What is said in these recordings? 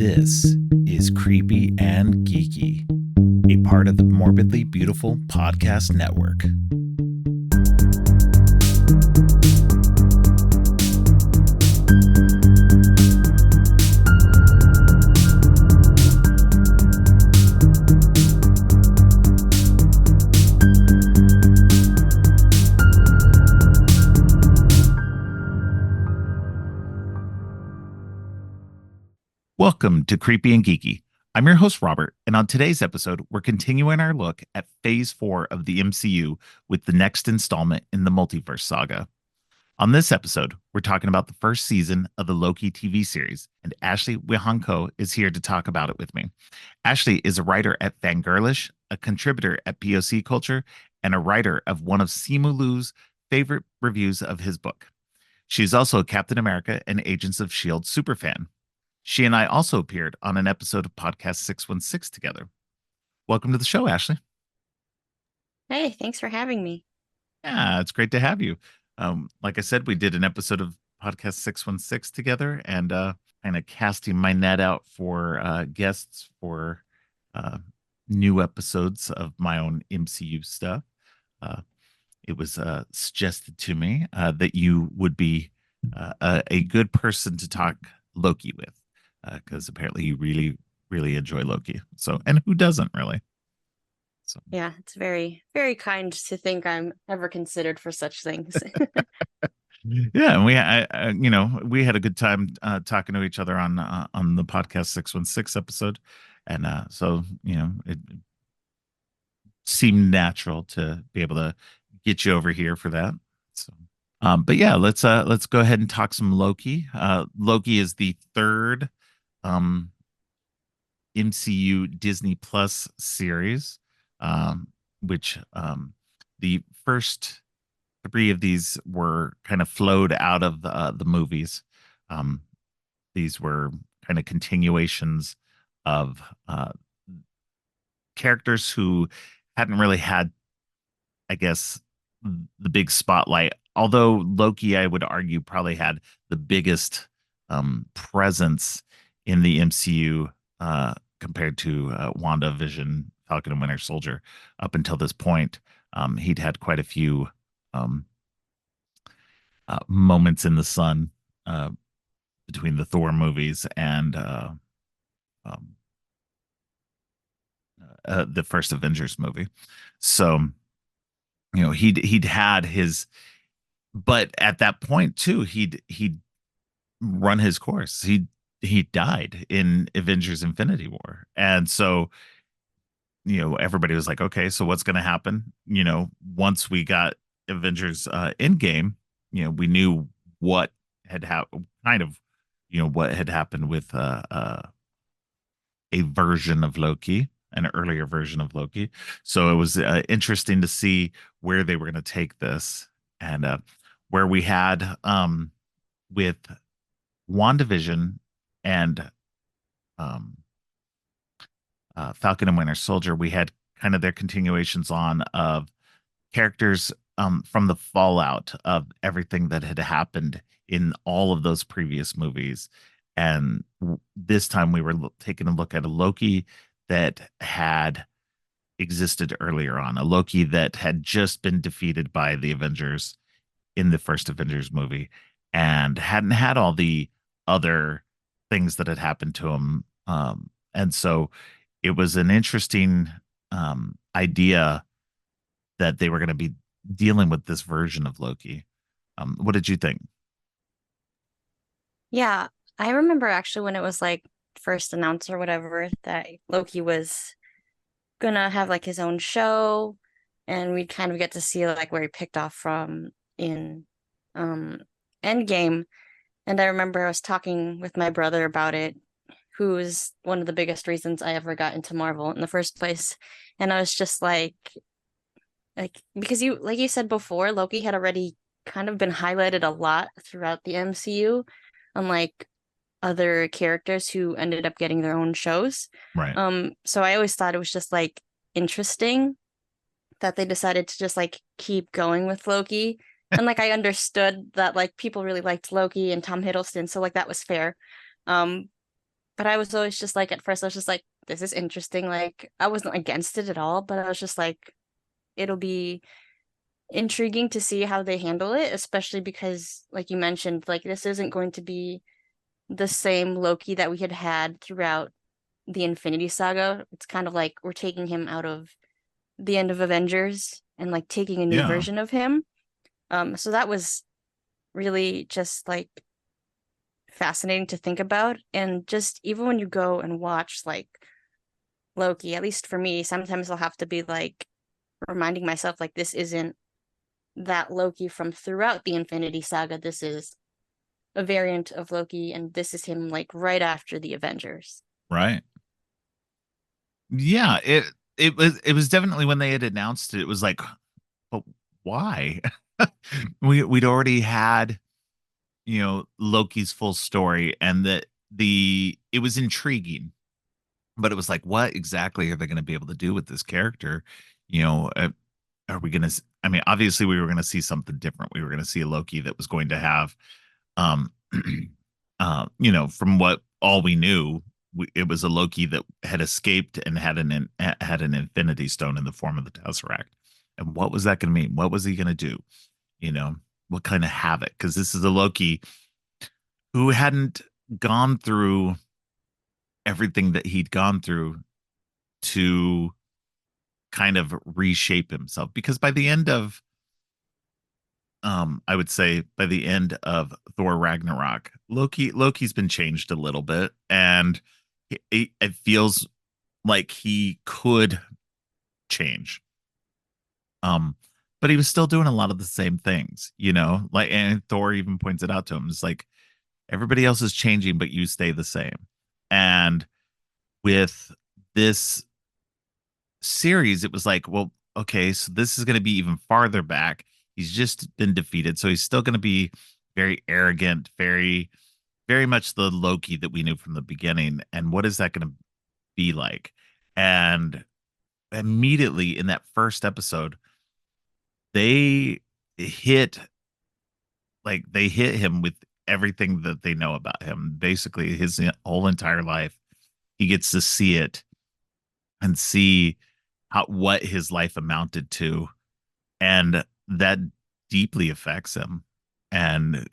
This is Creepy and Geeky, a part of the Morbidly Beautiful Podcast Network. Welcome to Creepy and Geeky. I'm your host, Robert, and on today's episode, we're continuing our look at Phase 4 of the MCU with the next installment in the Multiverse Saga. On this episode, we're talking about the first season of the Loki TV series, and Ashley Wijangco is here to talk about it with me. Ashley is a writer at Fangirlish, a contributor at POC Culture, and a writer of one of Simu Liu's favorite reviews of his book. She's also a Captain America and Agents of S.H.I.E.L.D. superfan. She and I also appeared on an episode of Podcast 616 together. Welcome to the show, Ashley. Hey, thanks for having me. Yeah, it's great to have you. Like I said, we did an episode of Podcast 616 together and kind of casting my net out for guests for new episodes of my own MCU stuff. It was suggested to me that you would be a good person to talk Loki with. Because apparently you really, really enjoy Loki. So, and who doesn't really? So yeah, it's very, very kind to think I'm ever considered for such things. Yeah, and we had a good time talking to each other on the podcast 616 episode, and so it seemed natural to be able to get you over here for that. So. But yeah, let's go ahead and talk some Loki. Loki is the third MCU Disney Plus series, which the first three of these were kind of flowed out of the movies. These were kind of continuations of characters who hadn't really had, I guess, the big spotlight. Although Loki, I would argue, probably had the biggest presence in the MCU compared to WandaVision, Falcon and Winter Soldier. Up until this point, he'd had quite a few moments in the sun between the Thor movies and the first Avengers movie. So, he'd had his, but at that point too, he'd run his course. He died in Avengers Infinity War. And so, everybody was like, okay, so what's going to happen? Once we got Avengers Endgame, we knew what had happened, kind of, what had happened with a version of Loki, an earlier version of Loki. So it was interesting to see where they were going to take this and where we had with WandaVision and Falcon and Winter Soldier, we had kind of their continuations on of characters from the fallout of everything that had happened in all of those previous movies. And this time we were taking a look at a Loki that had existed earlier on, a Loki that had just been defeated by the Avengers in the first Avengers movie and hadn't had all the other things that had happened to him. And so it was an interesting idea that they were going to be dealing with this version of Loki. What did you think? Yeah, I remember actually when it was like first announced or whatever that Loki was gonna have like his own show, and we'd kind of get to see like where he picked off from in Endgame. And I remember I was talking with my brother about it, who is one of the biggest reasons I ever got into Marvel in the first place. And I was just like because you, like you said before, Loki had already kind of been highlighted a lot throughout the MCU, unlike other characters who ended up getting their own shows. Right. So I always thought it was just like interesting that they decided to just like keep going with Loki. And like I understood that like people really liked Loki and Tom Hiddleston, so like that was fair. But But I was always just like, at first, I was just like, this is interesting. Like, I wasn't against it at all, but I was just like, it'll be intriguing to see how they handle it, especially because, like you mentioned, like, this isn't going to be the same Loki that we had had throughout the Infinity Saga. It's kind of like we're taking him out of the end of Avengers and like taking a new Yeah. version of him. So that was really just like fascinating to think about. And just even when you go and watch like Loki, at least for me, sometimes I'll have to be like reminding myself like this isn't that Loki from throughout the Infinity Saga. This is a variant of Loki, and this is him like right after the Avengers. Right. Yeah, it was definitely when they had announced it, it was like, but why? We'd already had, Loki's full story, and the it was intriguing, but it was like, what exactly are they going to be able to do with this character? You know, are we going to, I mean, obviously we were going to see something different. We were going to see a Loki that was going to have, um, from what all we knew, it was a Loki that had escaped and had an Infinity Stone in the form of the Tesseract. And what was that going to mean? What was he going to do? You know, what kind of havoc? Because this is a Loki who hadn't gone through everything that he'd gone through to kind of reshape himself. Because by the end of, I would say by the end of Thor Ragnarok, Loki's been changed a little bit, and it feels like he could change. Um, but he was still doing a lot of the same things, like, and Thor even points it out to him. It's like everybody else is changing, but you stay the same. And with this series, it was like, well, okay, so this is going to be even farther back. He's just been defeated, so he's still going to be very arrogant, very, very much the Loki that we knew from the beginning. And what is that going to be like? And immediately in that first episode, they hit they hit him with everything that they know about him. Basically, his whole entire life, he gets to see it and see what his life amounted to, and that deeply affects him and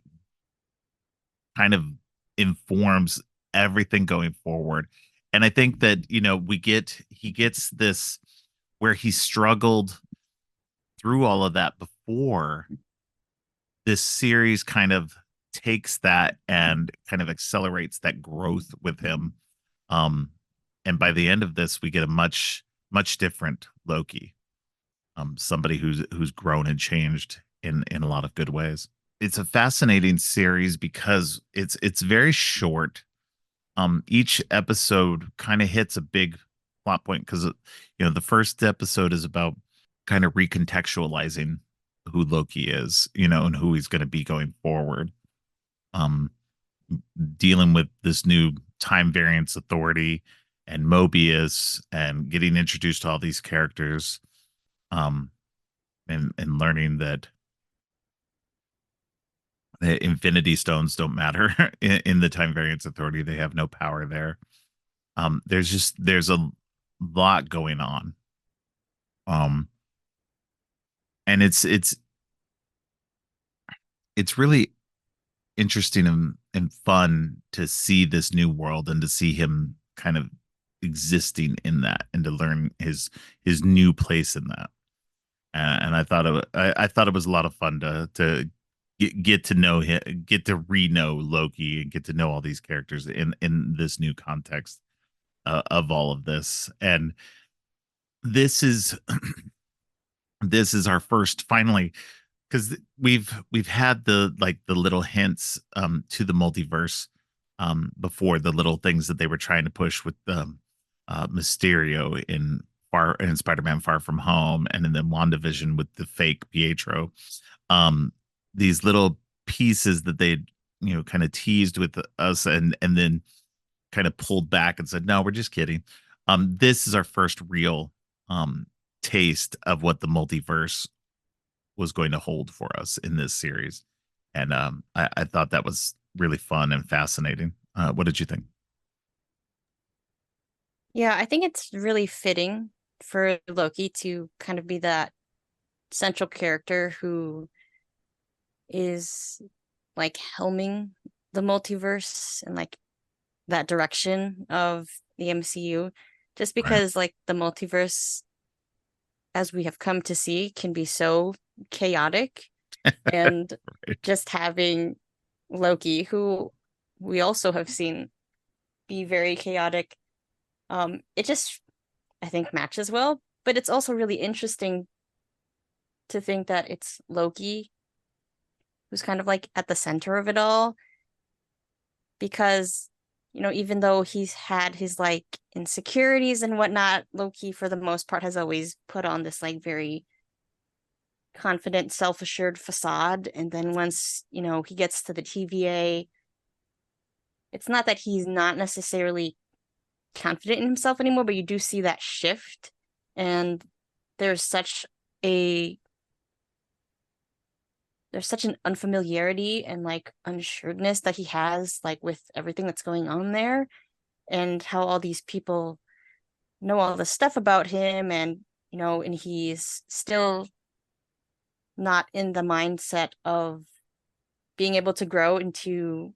kind of informs everything going forward. And I think that he gets this where he struggled through all of that before. This series kind of takes that and kind of accelerates that growth with him. um and by the end of this, we get a much different Loki, somebody who's grown and changed in a lot of good ways. It's a fascinating series because it's very short. Each episode kind of hits a big plot point because the first episode is about kind of recontextualizing who Loki is, and who he's going to be going forward. Um, Dealing with this new time variance authority and Mobius and getting introduced to all these characters, um, and learning that the Infinity Stones don't matter in the time variance authority. They have no power there. There's a lot going on. Um, and it's really interesting and fun to see this new world and to see him kind of existing in that and to learn his new place in that. And I thought it was a lot of fun to get to know him, get to re-know Loki, and get to know all these characters in this new context, of all of this. And this is this is our first, finally, because we've had the little hints to the multiverse before, the little things that they were trying to push with Mysterio in Spider-Man Far From Home, and in the WandaVision with the fake Pietro. um these little pieces that they kind of teased with us, and then kind of pulled back and said, no, we're just kidding. This is our first real taste of what the multiverse was going to hold for us in this series. And I thought that was really fun and fascinating. What did you think? Yeah, I think it's really fitting for Loki to kind of be that central character who is like helming the multiverse and like that direction of the MCU, just Right. because like the multiverse, as we have come to see, can be so chaotic. And Right. just having Loki, who we also have seen be very chaotic, it just, I think, matches well. But it's also really interesting to think that it's Loki who's kind of like at the center of it all, because, even though he's had his like insecurities and whatnot, Loki, for the most part, has always put on this like very confident, self-assured facade. And then once, he gets to the TVA, it's not that he's not necessarily confident in himself anymore, but you do see that shift. And there's such a there's such an unfamiliarity and like unsureness that he has like with everything that's going on there, and how all these people know all this stuff about him, and he's still not in the mindset of being able to grow into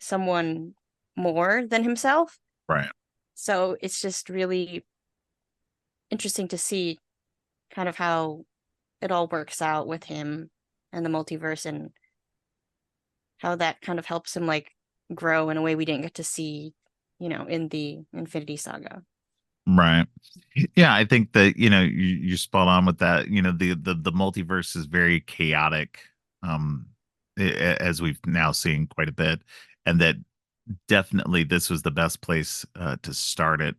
someone more than himself. Right. So it's just really interesting to see kind of how it all works out with him and the multiverse, and how that kind of helps him like grow in a way we didn't get to see, in the Infinity Saga. Right. Yeah, I think that, you're spot on with that. The multiverse is very chaotic, um, as we've now seen quite a bit, and that definitely this was the best place to start it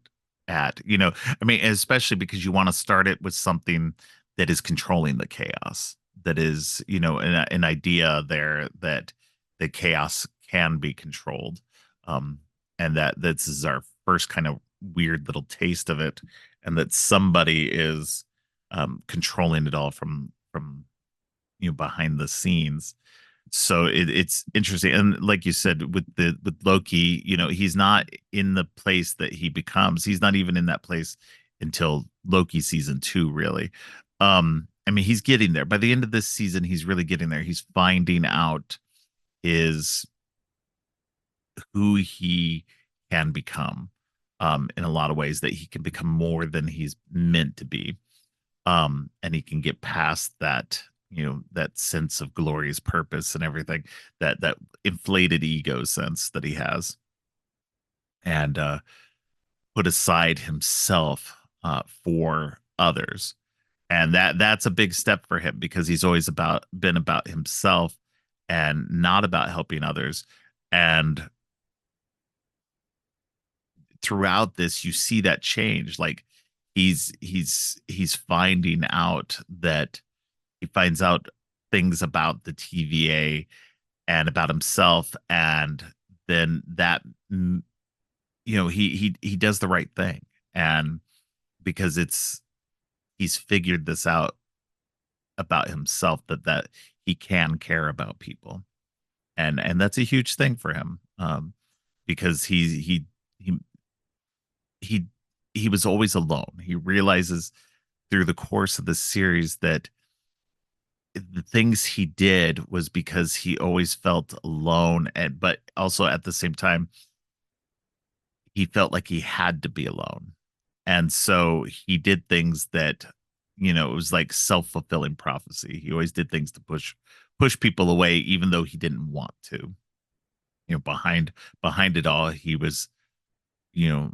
at. I mean, especially because you want to start it with something that is controlling the chaos, that is, an idea there that the chaos can be controlled. Um, and that this is our first kind of weird little taste of it, and that somebody is controlling it all from behind the scenes. So it's interesting, and like you said, with Loki, he's not in the place that he becomes. He's not even in that place until Loki season 2, really. I mean, he's getting there. By the end of this season, he's really getting there. He's finding out his who he can become, in a lot of ways, that he can become more than he's meant to be, and he can get past that, that sense of glorious purpose and everything, that inflated ego sense that he has, and put aside himself for others. And that's a big step for him, because he's always been about himself and not about helping others. And throughout this, you see that change. Like, he's finding out that he finds out things about the TVA and about himself, and then that, he does the right thing, and because he's figured this out about himself, that he can care about people, and that's a huge thing for him, because he he he was always alone. He realizes through the course of the series that the things he did was because he always felt alone, and but also at the same time he felt like he had to be alone, and so he did things that, it was like self-fulfilling prophecy. He always did things to push people away, even though he didn't want to. Behind it all, he was, you know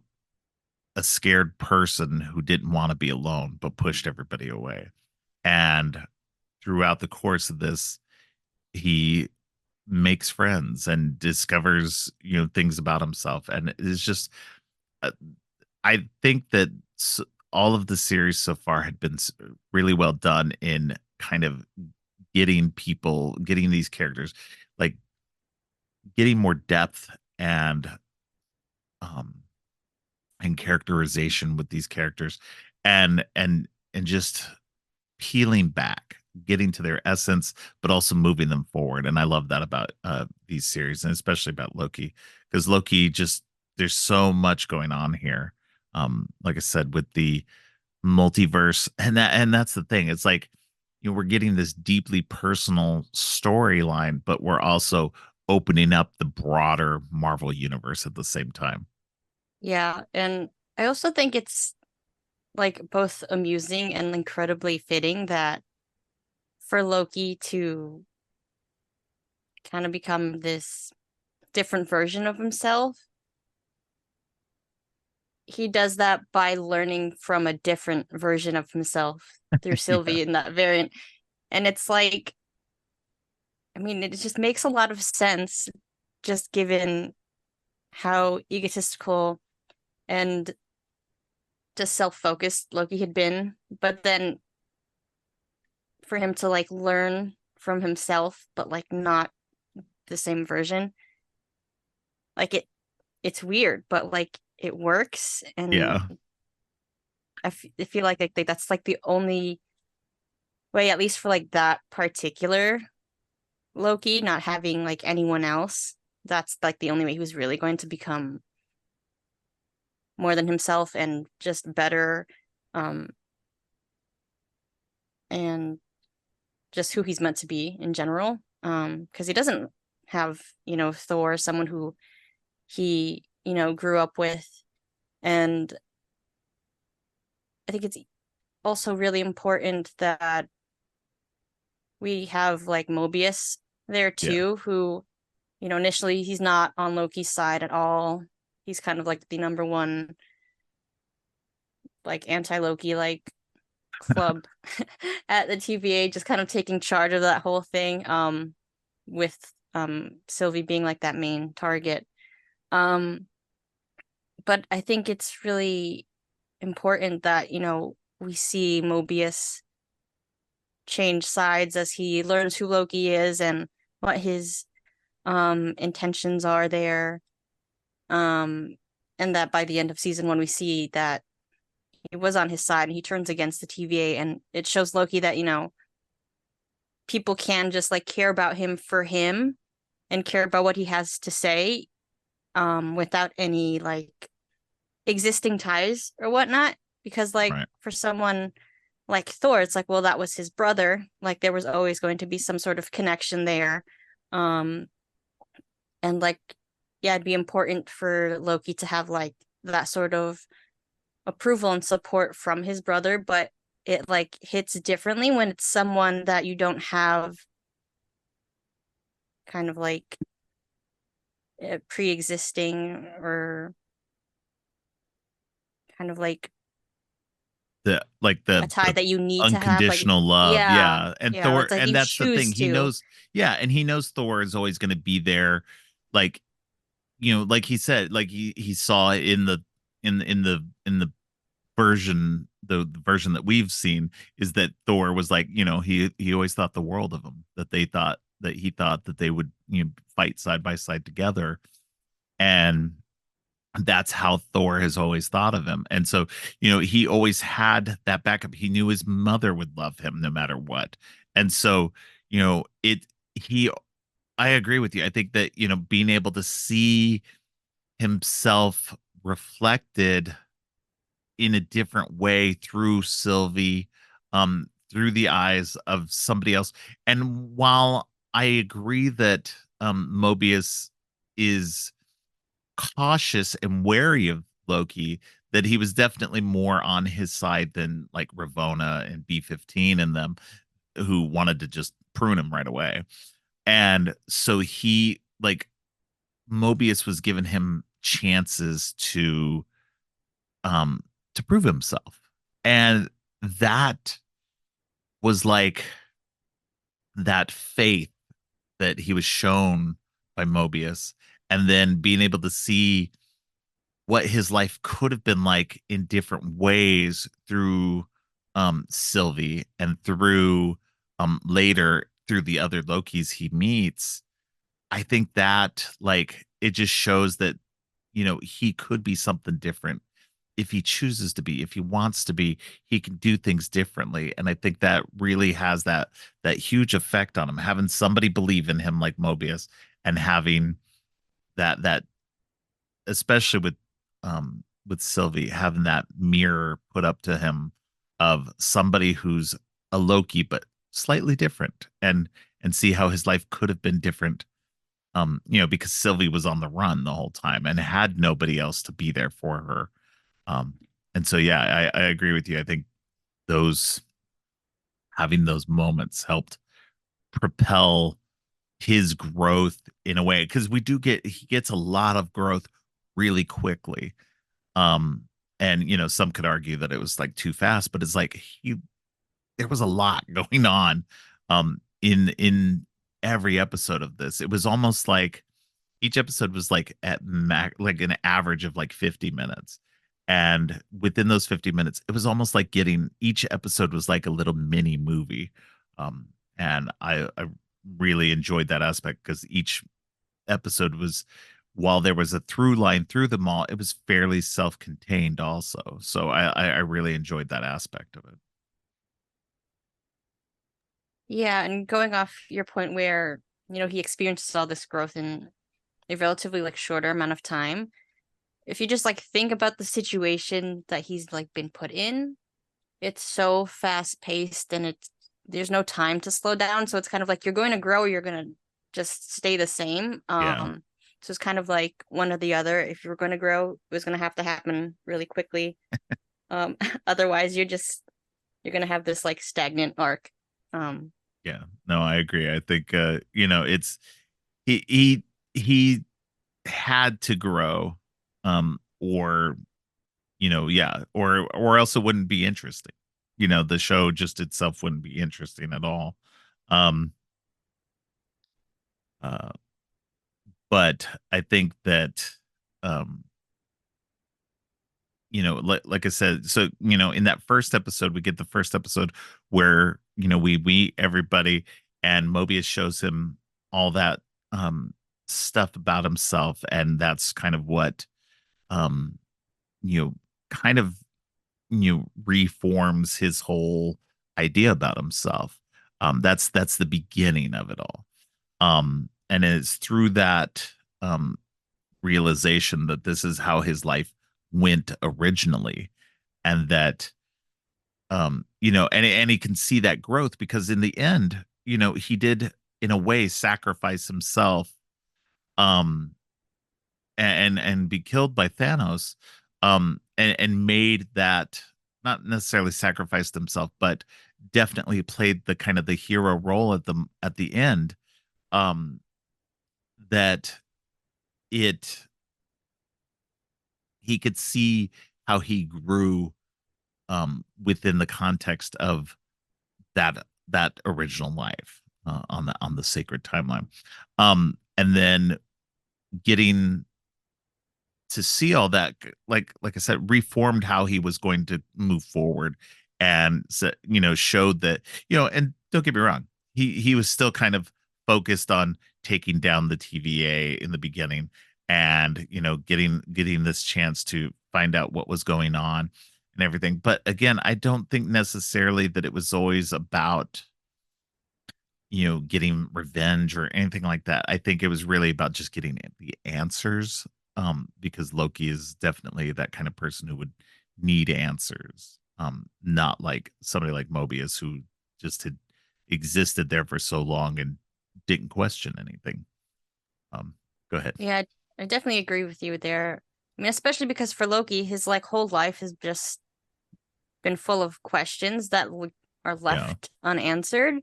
a scared person who didn't want to be alone but pushed everybody away. And throughout the course of this, he makes friends and discovers, things about himself, and it's just, uh, I think that all of the series so far had been really well done in kind of getting these characters, like, getting more depth um and characterization with these characters, and just peeling back, getting to their essence, but also moving them forward. And I love that about these series, and especially about Loki, because Loki just there's so much going on here. Like I said, with the multiverse, and that's the thing. It's like, we're getting this deeply personal storyline, but we're also opening up the broader Marvel universe at the same time. Yeah, and I also think it's like both amusing and incredibly fitting that for Loki to kind of become this different version of himself, he does that by learning from a different version of himself through Yeah. Sylvie in that variant. And it's like, I mean, it just makes a lot of sense just given how egotistical and just self-focused Loki had been. But then for him to like learn from himself, but like not the same version, like it's weird, but like it works. And Yeah. I feel like that's like the only way, at least for like that particular Loki, not having like anyone else. That's like the only way he was really going to become more than himself and just better, um, and just who he's meant to be in general. Because he doesn't have, Thor, someone who he, grew up with. And I think it's also really important that we have like Mobius there Yeah. too, who, initially he's not on Loki's side at all. He's kind of like the number one, like anti-Loki, like club at the TVA, just kind of taking charge of that whole thing, with Sylvie being like that main target. Um, but I think it's really important that, we see Mobius change sides as he learns who Loki is and what his intentions are there. Um, and that by the end of season 1 we see that he was on his side and he turns against the TVA, and it shows Loki that, people can just like care about him for him and care about what he has to say, without any like existing ties or whatnot. Because like Right. for someone like Thor, it's like, well, that was his brother. Like there was always going to be some sort of connection there. Um, and like, yeah, it'd be important for Loki to have like that sort of approval and support from his brother, but it like hits differently when it's someone that you don't have kind of like a pre-existing or kind of like The like a the tie that you need to have. Like, unconditional love. yeah, Yeah. And yeah, Thor, it's like and you that's the thing. choose He to. knows, yeah, and he knows Thor is always going to be there. Like, like he said, like he saw it in the version, the version that we've seen, is that Thor was like, he always thought the world of him, that he thought that they would, fight side by side together. And that's how Thor has always thought of him. And so, he always had that backup. He knew his mother would love him no matter what. And so, he, I agree with you. I think that, being able to see himself reflected in a different way through Sylvie, through the eyes of somebody else. And while I agree that, Mobius is cautious and wary of Loki, that he was definitely more on his side than like Ravonna and B15 and them, who wanted to just prune him right away. And so he, like, Mobius was giving him chances um to prove himself. And that was like that faith that he was shown by Mobius, and then being able to see what his life could have been like in different ways through, Sylvie, and through, later through the other Lokis he meets. I think that, like, it just shows that, he could be something different if he chooses to be. If he wants to be, he can do things differently. And I think that really has that huge effect on him, having somebody believe in him like Mobius, and having that especially with Sylvie having that mirror put up to him of somebody who's a Loki but slightly different, and see how his life could have been different, because Sylvie was on the run the whole time and had nobody else to be there for her. um and so yeah, I agree with you. I think those having those moments helped propel his growth in a way, because he gets a lot of growth really quickly. um and some could argue that it was like too fast, but it's like there was a lot going on in every episode of this. It was almost like each episode was like like an average of like 50 minutes, and within those 50 minutes it was almost like getting each episode was like a little mini movie. um and I really enjoyed that aspect, because each episode was, while there was a through line through them all, it was fairly self-contained also. So I really enjoyed that aspect of it. Yeah, and going off your point where, he experiences all this growth in a relatively like shorter amount of time. If you just like think about the situation that he's like been put in, it's so fast paced and there's no time to slow down. So it's kind of like you're going to grow, you're going to just stay the same. Yeah. So it's kind of like one or the other. If you were going to grow, it was going to have to happen really quickly. Um, otherwise you're going to have this like stagnant arc. Um, Yeah, no, I agree. I think it's he had to grow, or yeah, or else it wouldn't be interesting. The show just itself wouldn't be interesting at all. Um, uh, but I think that, um, like I said, so in that first episode, we get the first episode where we meet everybody, and Mobius shows him all that stuff about himself, and that's kind of what um you know kind of reforms his whole idea about himself. That's the beginning of it all. And it's through that realization that this is how his life went originally, and that and he can see that growth, because in the end, he did in a way sacrifice himself, um and be killed by Thanos, and made that, not necessarily sacrificed himself, but definitely played the kind of the hero role at the end, um that it he could see how he grew within the context of that original life, on the sacred timeline. And then getting to see all that, like I said, reformed how he was going to move forward, and showed that, and don't get me wrong, he was still kind of focused on taking down the TVA in the beginning, and getting this chance to find out what was going on and everything. But again, I don't think necessarily that it was always about getting revenge or anything like that. I think it was really about just getting the answers, because Loki is definitely that kind of person who would need answers, not like somebody like Mobius, who just had existed there for so long and didn't question anything. um Go ahead. yeah, I definitely agree with you there. I mean, especially because for Loki, his like whole life has just been full of questions that are Yeah. left unanswered.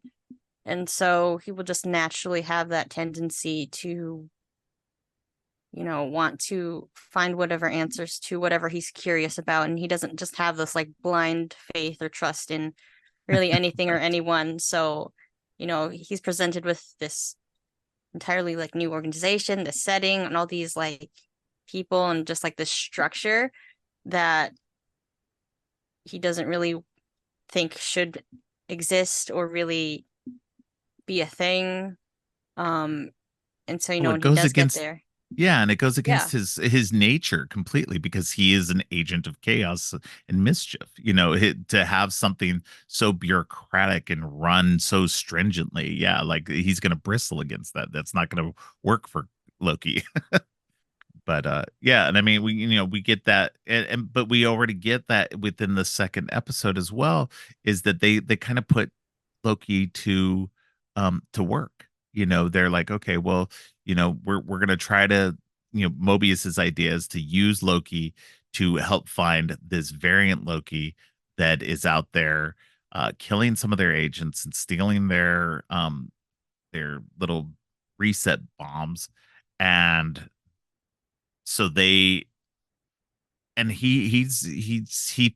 And so he will just naturally have that tendency to, want to find whatever answers to whatever he's curious about. And he doesn't just have this like blind faith or trust in really anything or Right. anyone. So, he's presented with this entirely like new organization, this setting, and all these like people and just like this structure that he doesn't really think should exist or really be a thing. Um, and so, Well, when it he goes does get against, there, yeah, and it goes yeah. against his nature completely, because he is an agent of chaos and mischief. To have something so bureaucratic and run so stringently, yeah, like he's going to bristle against that. That's not going to work for Loki. But yeah, and I mean we get that, and but we already get that within the second episode as well, is that they kind of put Loki to work. They're like, okay, well, we're gonna try to, Mobius's idea is to use Loki to help find this variant Loki that is out there killing some of their agents and stealing their little reset bombs. And so they and he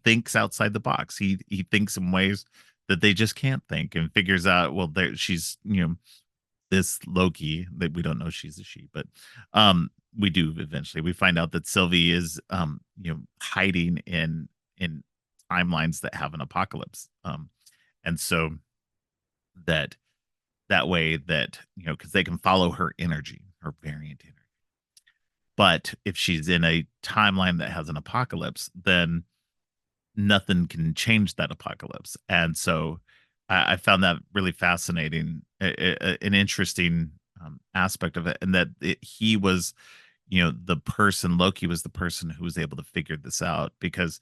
thinks outside the box. He thinks in ways that they just can't think, and figures out, well, there she's, this Loki, that we don't know she's a she, but we do eventually. We find out that Sylvie is hiding in timelines that have an apocalypse. And so that that way that, because they can follow her energy, her variant energy. But if she's in a timeline that has an apocalypse, then nothing can change that apocalypse. And so I found that really fascinating, an interesting aspect of it, and that he was, the person, Loki was the person who was able to figure this out, because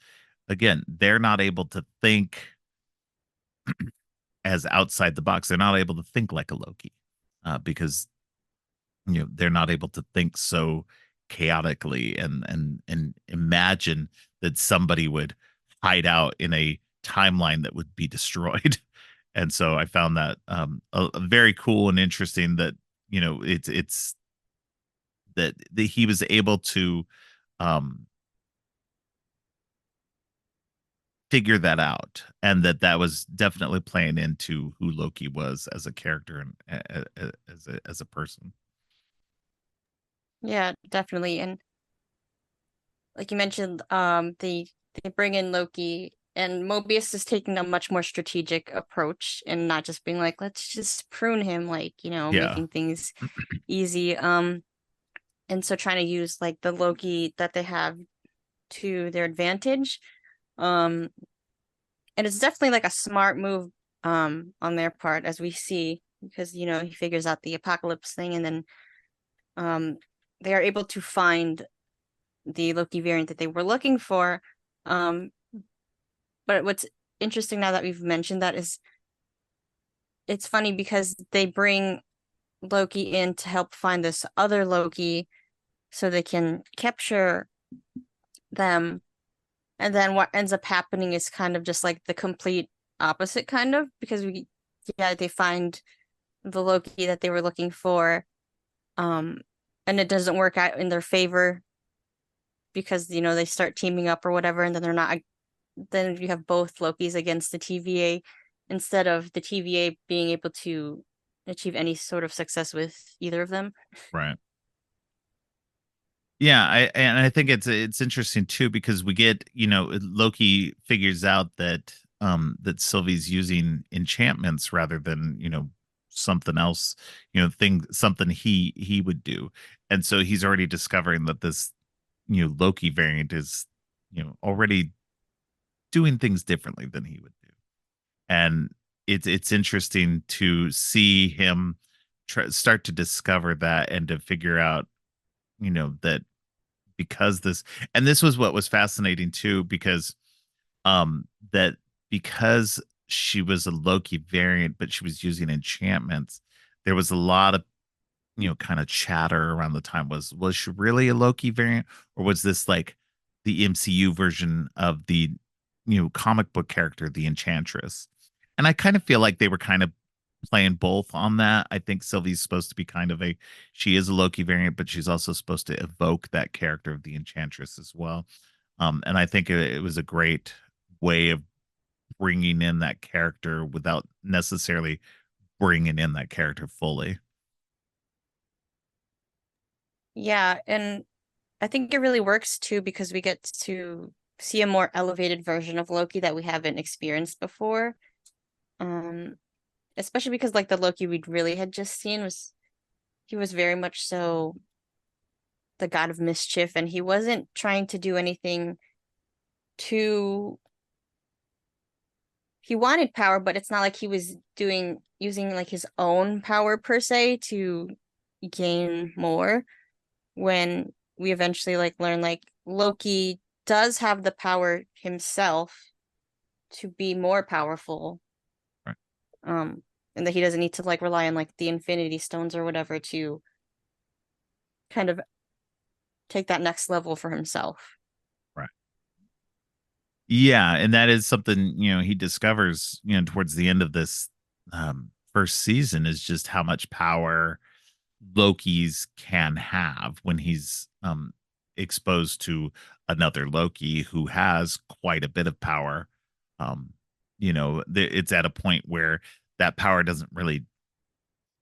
again, they're not able to think as outside the box. They're not able to think like a Loki, because they're not able to think so chaotically, and imagine that somebody would hide out in a timeline that would be destroyed. And so I found that a very cool and interesting, that it's that he was able to um figure that out, and that was definitely playing into who Loki was as a character, and as a person. Yeah, definitely. And like you mentioned, they bring in Loki, and Mobius is taking a much more strategic approach and not just being like, let's just prune him, like, Yeah. making things easy. And so trying to use like the Loki that they have to their advantage. Um, and it's definitely like a smart move on their part, as we see, because he figures out the apocalypse thing, and then um they are able to find the Loki variant that they were looking for. Um, but what's interesting now that we've mentioned that is, it's funny because they bring Loki in to help find this other Loki so they can capture them. And then what ends up happening is kind of just like the complete opposite, kind of, because they find the Loki that they were looking for, um, and it doesn't work out in their favor because they start teaming up or whatever, and then they're not. Then you have both Lokis against the TVA, instead of the TVA being able to achieve any sort of success with either of them. Right. Yeah, I think it's interesting too, because we get, Loki figures out that Sylvie's using enchantments rather than, something else, something he would do. And so he's already discovering that this, Loki variant is, already doing things differently than he would do. And it's interesting to see him start to discover that, and to figure out, that because this was what was fascinating too, because that because she was a Loki variant, but she was using enchantments, there was a lot of, kind of chatter around the time. Was she really a Loki variant, or was this like the MCU version of the, comic book character, the Enchantress? And I kind of feel like they were kind of playing both on that. I think Sylvie's supposed to be kind of she is a Loki variant, but she's also supposed to evoke that character of the Enchantress as well. And I think it was a great way of bringing in that character without necessarily bringing in that character fully. Yeah, and I think it really works too because we get to see a more elevated version of Loki that we haven't experienced before. Um, Especially because like the Loki we really had just seen was he was very much so the god of mischief, and he wasn't trying to do anything to he wanted power, but it's not like he was doing using like his own power per se to gain more. When we eventually like learn like Loki does have the power himself to be more powerful. Right. Um, and that he doesn't need to like rely on like the Infinity Stones or whatever to kind of take that next level for himself. Right. Yeah, and that is something, he discovers, towards the end of this first season, is just how much power Loki's can have when he's exposed to another Loki who has quite a bit of power. Um, it's at a point where that power doesn't really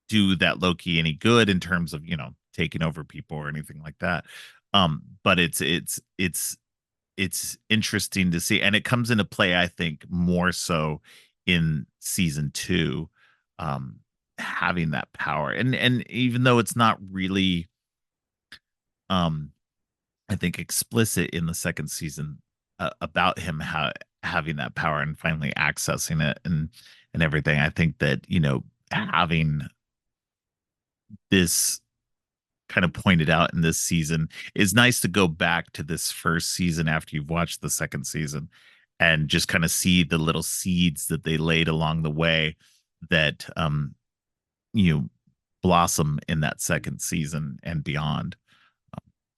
do that Loki any good in terms of, taking over people or anything like that. But it's interesting to see, and it comes into play, I think, more so in season two, um, having that power, and even though it's not really, um, I think, explicit in the second season about him having that power and finally accessing it and everything, I think that having this kind of pointed out in this season is nice to go back to this first season after you've watched the second season and just kind of see the little seeds that they laid along the way that you know, blossom in that second season and beyond.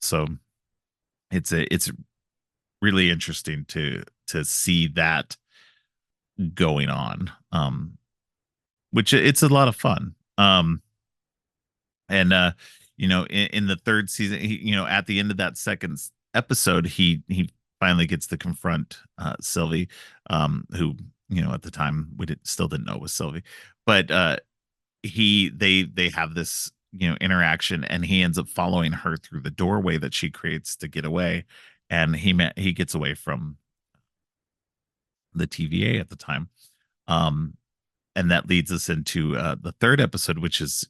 So it's really interesting to see that going on. Which it's a lot of fun. And in the third season, at the end of that second episode, he finally gets to confront Sylvie, who, at the time still didn't know it was Sylvie, but they have this, interaction, and he ends up following her through the doorway that she creates to get away, and he gets away from the TVA at the time. Um, and that leads us into the third episode, which is,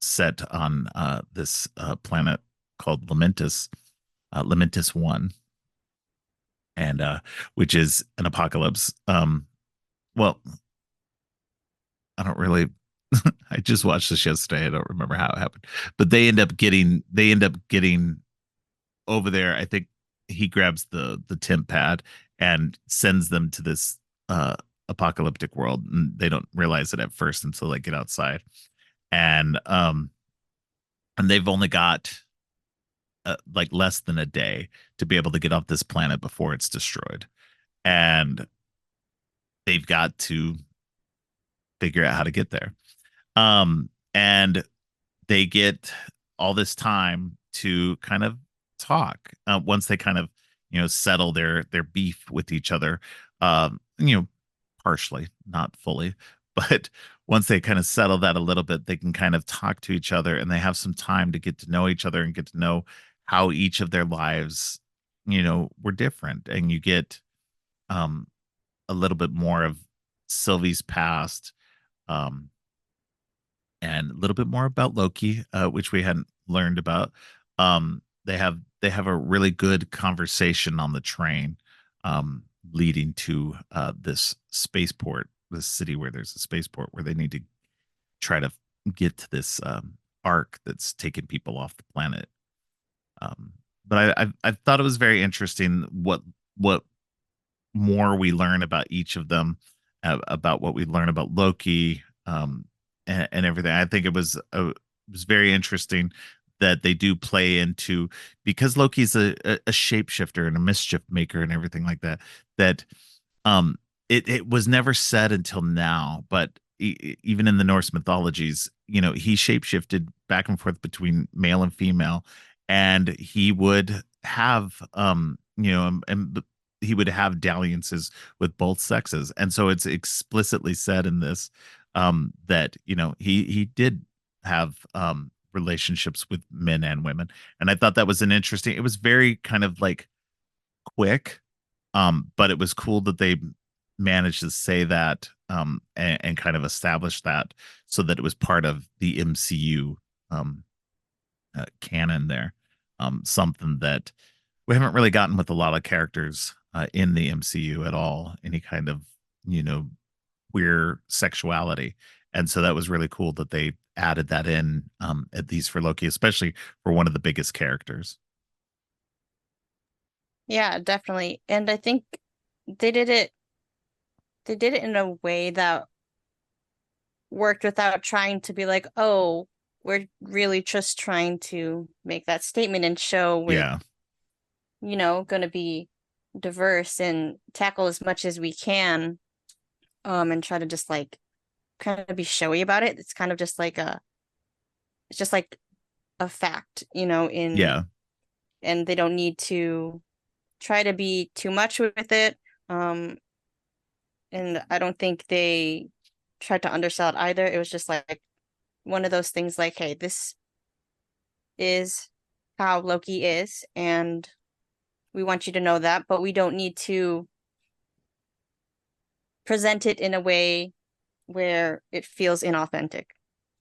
set on this planet called Lamentus One, and which is an apocalypse. Well, I don't really. I just watched this yesterday. I don't remember how it happened, but they end up getting over there. I think he grabs the temp pad and sends them to this uh apocalyptic world, and they don't realize it at first until they get outside, and they've only got like less than a day to be able to get off this planet before it's destroyed, and they've got to figure out how to get there. And they get all this time to kind of talk once they kind of settle their beef with each other, partially, not fully, but once they kind of settle that a little bit, they can kind of talk to each other, and they have some time to get to know each other and get to know how each of their lives were different, and you get um a little bit more of Sylvie's past, um and a little bit more about Loki, which we hadn't learned about. They have a really good conversation on the train, leading to this spaceport, this city where there's a spaceport where they need to try to get to this arc that's taking people off the planet. But I thought it was very interesting what more we learn about each of them, about what we learn about Loki, and everything. I think it was very interesting that they do play into, because Loki's a shapeshifter and a mischief maker and everything like that. That um it was never said until now, but even in the Norse mythologies, he shapeshifted back and forth between male and female, and he would have and he would have dalliances with both sexes, and so it's explicitly said in this that he did have relationships with men and women, and I thought that was an interesting. It was very kind of like quick, but it was cool that they managed to say that, and kind of establish that so that it was part of the MCU um, canon there. Something that we haven't really gotten with a lot of characters in the MCU at all. Any kind of you know queer sexuality, and so that was really cool that they added that in, at least for Loki, especially for one of the biggest characters. Yeah, definitely. And I think they did it they did it in a way that worked without trying to be like, oh, we're really just trying to make that statement and show we're, Yeah, going to be diverse and tackle as much as we can, and try to just like kind of be showy about it. It's just like a fact, yeah, and they don't need to try to be too much with it. Um, and I don't think they tried to undersell it either. It was just like one of those things like, hey, this is how Loki is, and we want you to know that, but we don't need to present it in a way where it feels inauthentic.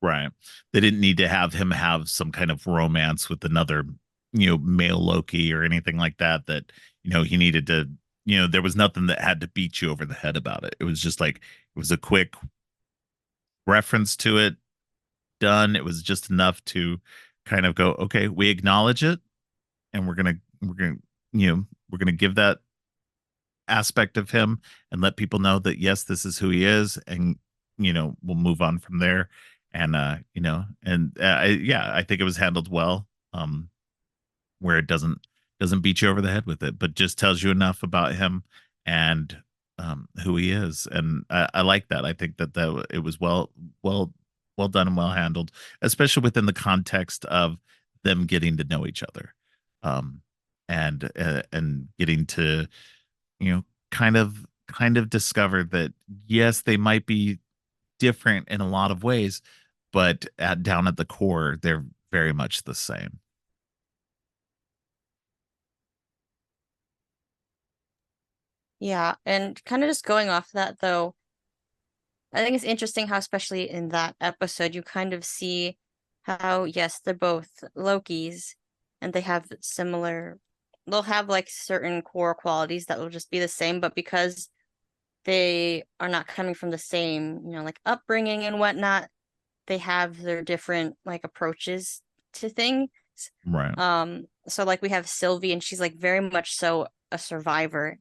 right. They didn't need to have him have some kind of romance with another, male Loki or anything like that. That he needed to. There was nothing that had to beat you over the head about it. It was just like it was a quick reference to it, done. It was just enough to kind of go, okay, we acknowledge it, and we're gonna give that aspect of him and let people know that yes, this is who he is, and we'll move on from there. And yeah, I think it was handled well, where it doesn't beat you over the head with it, but just tells you enough about him and who he is. And I like that. I think that it was well well done and well handled, especially within the context of them getting to know each other, um, and getting to kind of discover that yes, they might be different in a lot of ways, but down at the core, they're very much the same. Yeah, and kind of just going off that though, I think it's interesting how, especially in that episode, you kind of see how, yes, they're both Lokis and they'll have like certain core qualities that will just be the same, but because they are not coming from the same, like upbringing and whatnot, they have their different like approaches to things. Right. So like we have Sylvie and she's like very much so a survivor,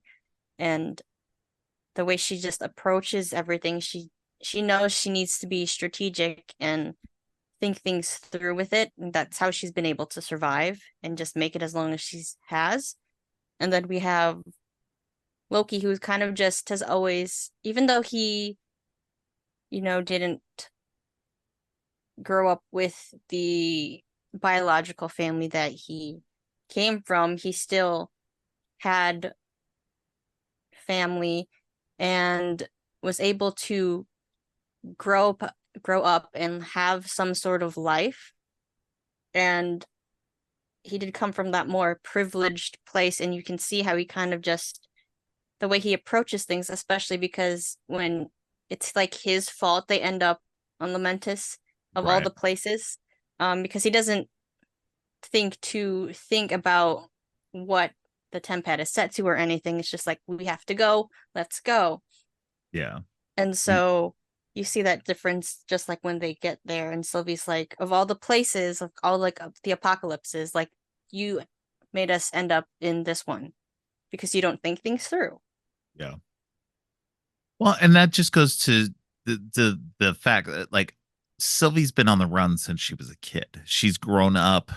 and the way she just approaches everything, she knows she needs to be strategic and think things through with it. And that's how she's been able to survive and just make it as long as she has. And then we have Loki, who's kind of just has always, even though he, didn't grow up with the biological family that he came from, he still had family and was able to grow up grow up and have some sort of life, and he did come from that more privileged place, and you can see how he kind of just the way he approaches things, especially because when it's like his fault they end up on Lamentus of all Right. the places, because he doesn't think about what the tempad is set to or anything. It's just like we have to go, let's go. Yeah. And Y- so you see that difference just like when they get there, and Sylvie's like, of all the places, of all like of the apocalypses, like you made us end up in this one because you don't think things through. Yeah. Well, and that just goes to the fact that like Sylvie's been on the run since she was a kid. She's grown up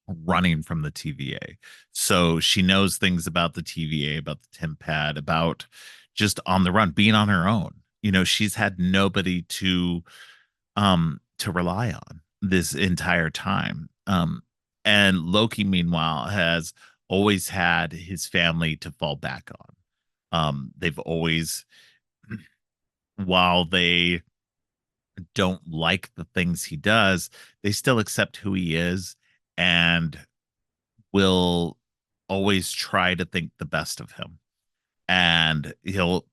running from the TVA. So she knows things about the TVA, about the Tempad, about just on the run, being on her own. She's had nobody to rely on this entire time. And Loki, meanwhile, has always had his family to fall back on. They've always, while they don't like the things he does, they still accept who he is and will always try to think the best of him. And he'll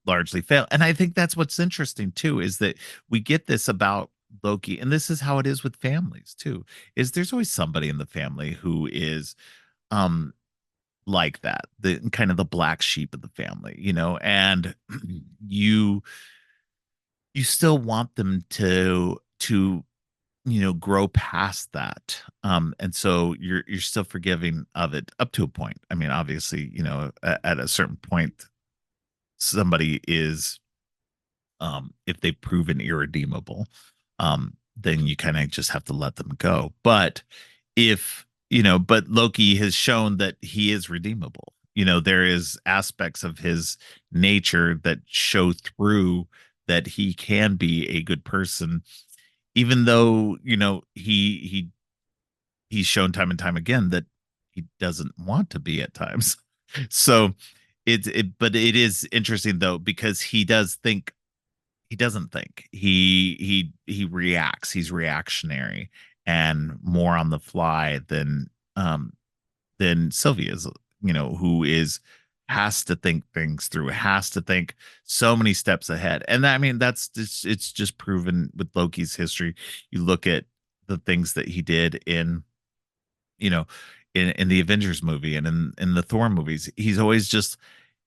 largely fail. And I think that's what's interesting too, is that we get this about Loki, and this is how it is with families too, is there's always somebody in the family who is um like that, the kind of the black sheep of the family, and you you still want them to grow past that. And so you're still forgiving of it up to a point. I mean, obviously, at a certain point, somebody is, if they've proven irredeemable, then you kind of just have to let them go. But but Loki has shown that he is redeemable. There is aspects of his nature that show through that he can be a good person, even though, he's shown time and time again that he doesn't want to be at times. So but it is interesting though, because he doesn't think. He reacts. He's reactionary and more on the fly than Sylvia is, who is has to think things through, has to think so many steps ahead. And I mean, it's just proven with Loki's history. You look at the things that he did you know, in the Avengers movie and in the Thor movies. He's always just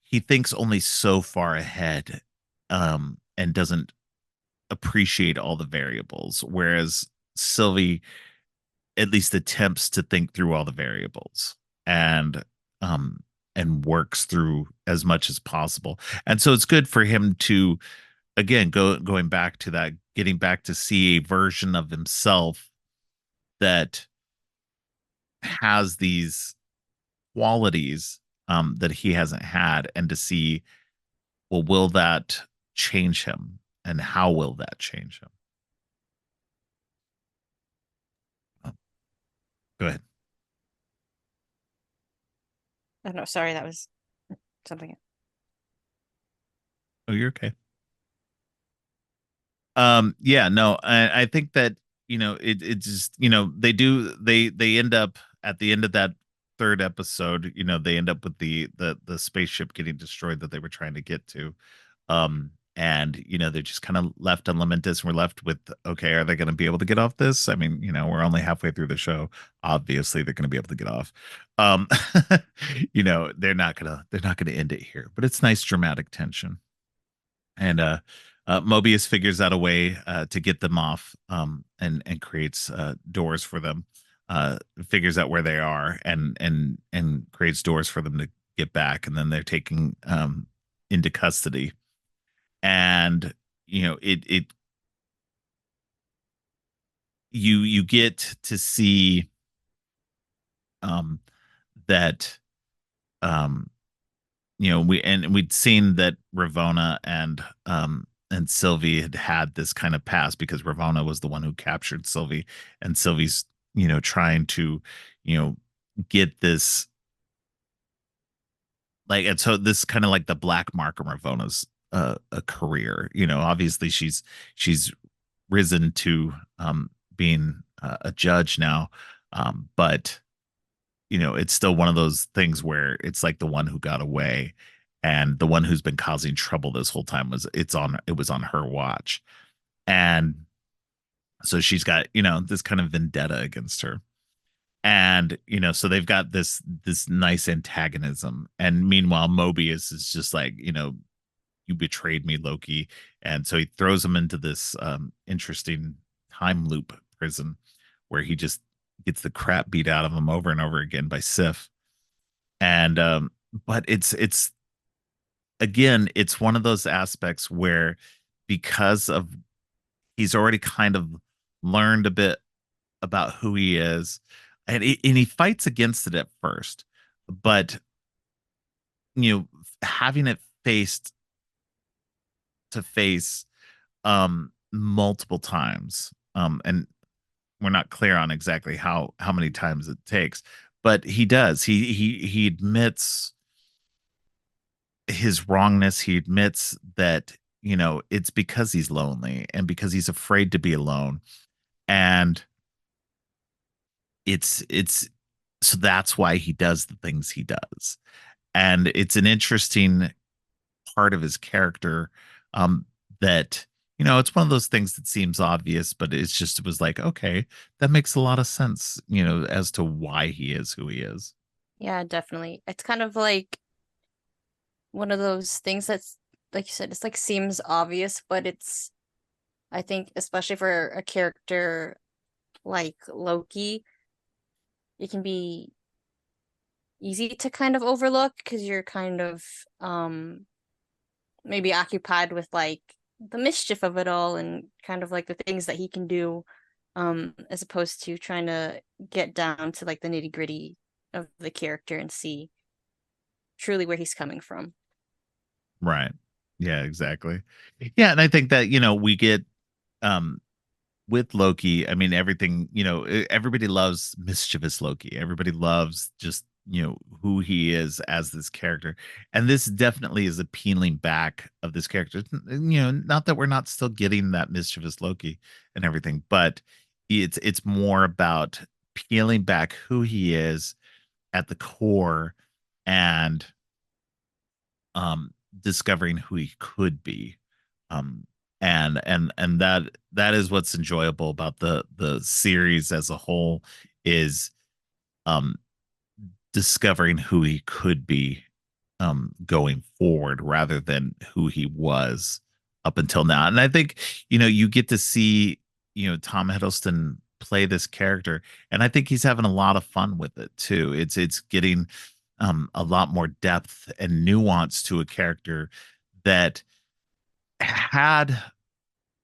he thinks only so far ahead, and doesn't appreciate all the variables, whereas Sylvie at least attempts to think through all the variables and um and works through as much as possible. And so it's good for him to, again, going back to that, getting back to see a version of himself that has these qualities that he hasn't had, and to see, well, will that change him, and how will that change him? Oh, go ahead. I don't know. Sorry, that was something. Oh, you're okay. Yeah, no, I think that, it just, they end up at the end of that third episode, they end up with the spaceship getting destroyed that they were trying to get to. And they're just kind of left on lamentus, and we're left with, okay, are they going to be able to get off this? I mean, we're only halfway through the show. Obviously they're going to be able to get off. Um, they're not gonna end it here, but it's nice dramatic tension. And Mobius figures out a way to get them off, and creates doors for them. Figures out where they are, and creates doors for them to get back, and then they're taken into custody. And it you get to see um that um we'd seen that Ravonna and Sylvie had this kind of past, because Ravonna was the one who captured Sylvie, and Sylvie's trying to you know get this, like, and so this is kind of like the black mark of Ravonna's a career. Obviously she's risen to being a judge now, but it's still one of those things where it's like the one who got away, and the one who's been causing trouble this whole time it was on her watch. And so she's got, this kind of vendetta against her. And, so they've got this nice antagonism. And meanwhile, Mobius is just like, you betrayed me, Loki. And so he throws him into this interesting time loop prison, where he just gets the crap beat out of him over and over again by Sif. And but it's again, it's one of those aspects where, because of he's already kind of learned a bit about who he is, and he fights against it at first, but having it faced to face multiple times, and we're not clear on exactly how many times it takes, but he does. He admits his wrongness. He admits that, it's because he's lonely, and because he's afraid to be alone. And it's so that's why he does the things he does. And it's an interesting part of his character, um that, it's one of those things that seems obvious, but it was like, okay, that makes a lot of sense, as to why he is who he is. Yeah, definitely. It's kind of like one of those things that's, like you said, it's like seems obvious, but it's I think especially for a character like Loki, it can be easy to kind of overlook because you're kind of maybe occupied with like the mischief of it all and kind of like the things that he can do, as opposed to trying to get down to like the nitty-gritty of the character and see truly where he's coming from. Right. Yeah, exactly. Yeah, and I think that, we get um with Loki, I mean, everything, everybody loves mischievous Loki. Everybody loves just, who he is as this character. And this definitely is a peeling back of this character. Not that we're not still getting that mischievous Loki and everything, but it's more about peeling back who he is at the core and um discovering who he could be. um and that is what's enjoyable about the series as a whole, is um discovering who he could be going forward rather than who he was up until now. And I think, you get to see, Tom Hiddleston play this character, and I think he's having a lot of fun with it too. It's getting a lot more depth and nuance to a character that had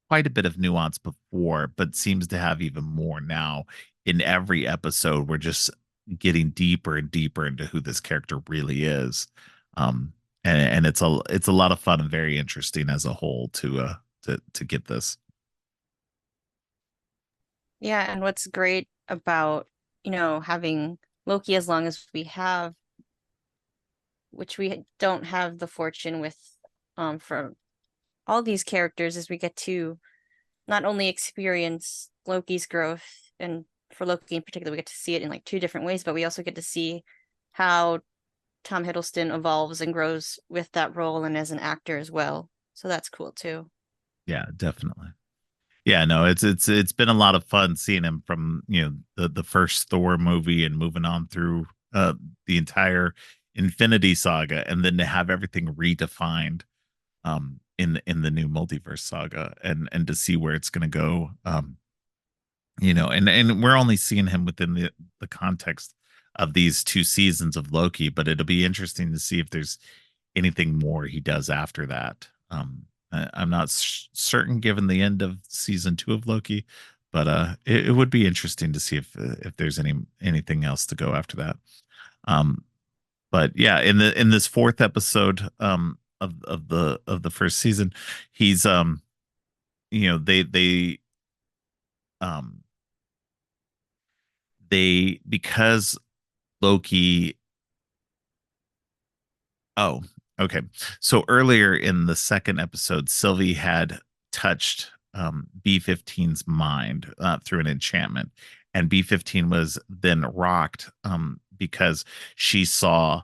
quite a bit of nuance before, but seems to have even more now. In every episode, we're just getting deeper and deeper into who this character really is. Um, and it's a lot of fun and very interesting as a whole to get this. Yeah, and what's great about, having Loki as long as we have, which we don't have the fortune with for all these characters, is we get to not only experience Loki's growth, and for Loki in particular, we get to see it in like two different ways, but we also get to see how Tom Hiddleston evolves and grows with that role and as an actor as well. So that's cool too. Yeah, definitely. Yeah, no, it's been a lot of fun seeing him from, the first Thor movie and moving on through the entire Infinity Saga, and then to have everything redefined in the new multiverse saga, and to see where it's going to go. And we're only seeing him within the context of these two seasons of Loki, but it'll be interesting to see if there's anything more he does after that. I'm not certain given the end of season 2 of Loki, but it would be interesting to see if there's anything else to go after that. Um, but yeah, in this fourth episode of the first season, he's um they because Loki. Oh, okay. So earlier in the second episode, Sylvie had touched B15's mind through an enchantment, and B15 was then rocked because she saw